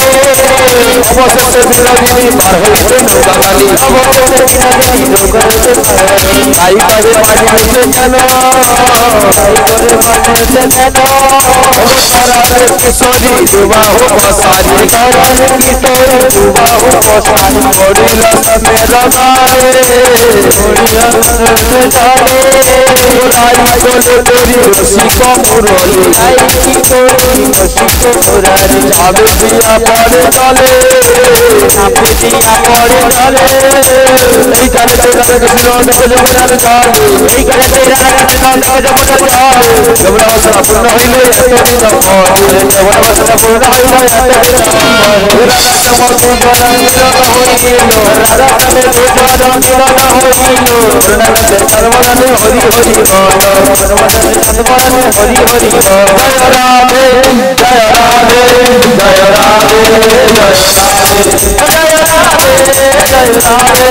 অবশেষে বিনোদিনী পার হইতে নৌকাখালি অবশেষে বিনোদিনী নৌকাতে তাই করে বানিয়েছে কেন তাই করে বানিয়েছে কেন অবতারাতে কিশোরী বিবাহ বসারি তারারে কিশোরী বিবাহ বসারি পড়িল সমের গারে পড়িল সমের গারে ওরাই চলে করি রসিক মুরলি আই কিশোরী রসিক মুরারি যাবে দিয়া পড়ে চলে নামে দিয়া পড়ে চলে এই কালে তেরা কৃষ্ণ দেখে যমুনার জল এই কালে তেরা কৃষ্ণ দেখে যমুনার জল যমুনা বাসনা পূর্ণ হইল এতদিন পর যমুনা বাসনা পূর্ণ হইল এতদিন পর রাধা চমক দুজন মিলন হইল রাধা রাধে দুজন মিলন হইল করুণাতে সর্বদানে হরি হরি বল সর্বদানে সর্বদানে হরি হরি বল জয় রাধে জয় রাধে জয় রাধে জয় রাধে জয় রাধে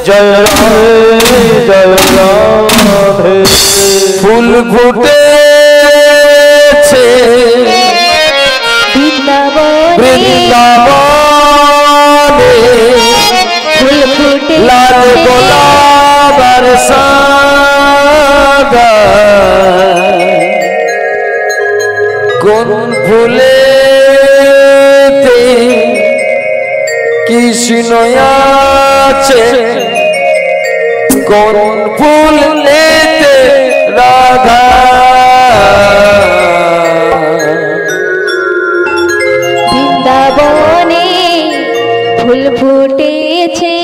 জয় রাধে জয় রাধে ফুল ফুটেছে বৃন্দাবনে ফুল ফুটে লাল গোলাপ আর সাদা কোন ফুলেতে কৃষ্ণ আছে কোন ফুলেতে রাধা বৃন্দাবনে ফুল ফুটেছে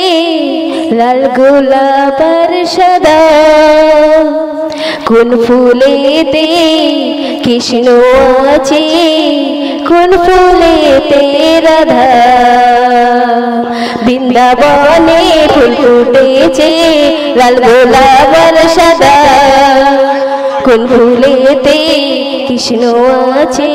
লাল গোলাপের সাদা কোন ফুলেতে কৃষ্ণ আছে কোন ফুলেতে রাধা বৃন্দাবনে ফুল ফুটেছে লাল গোলাপের সাদা কোন ফুলেতে কৃষ্ণ আছে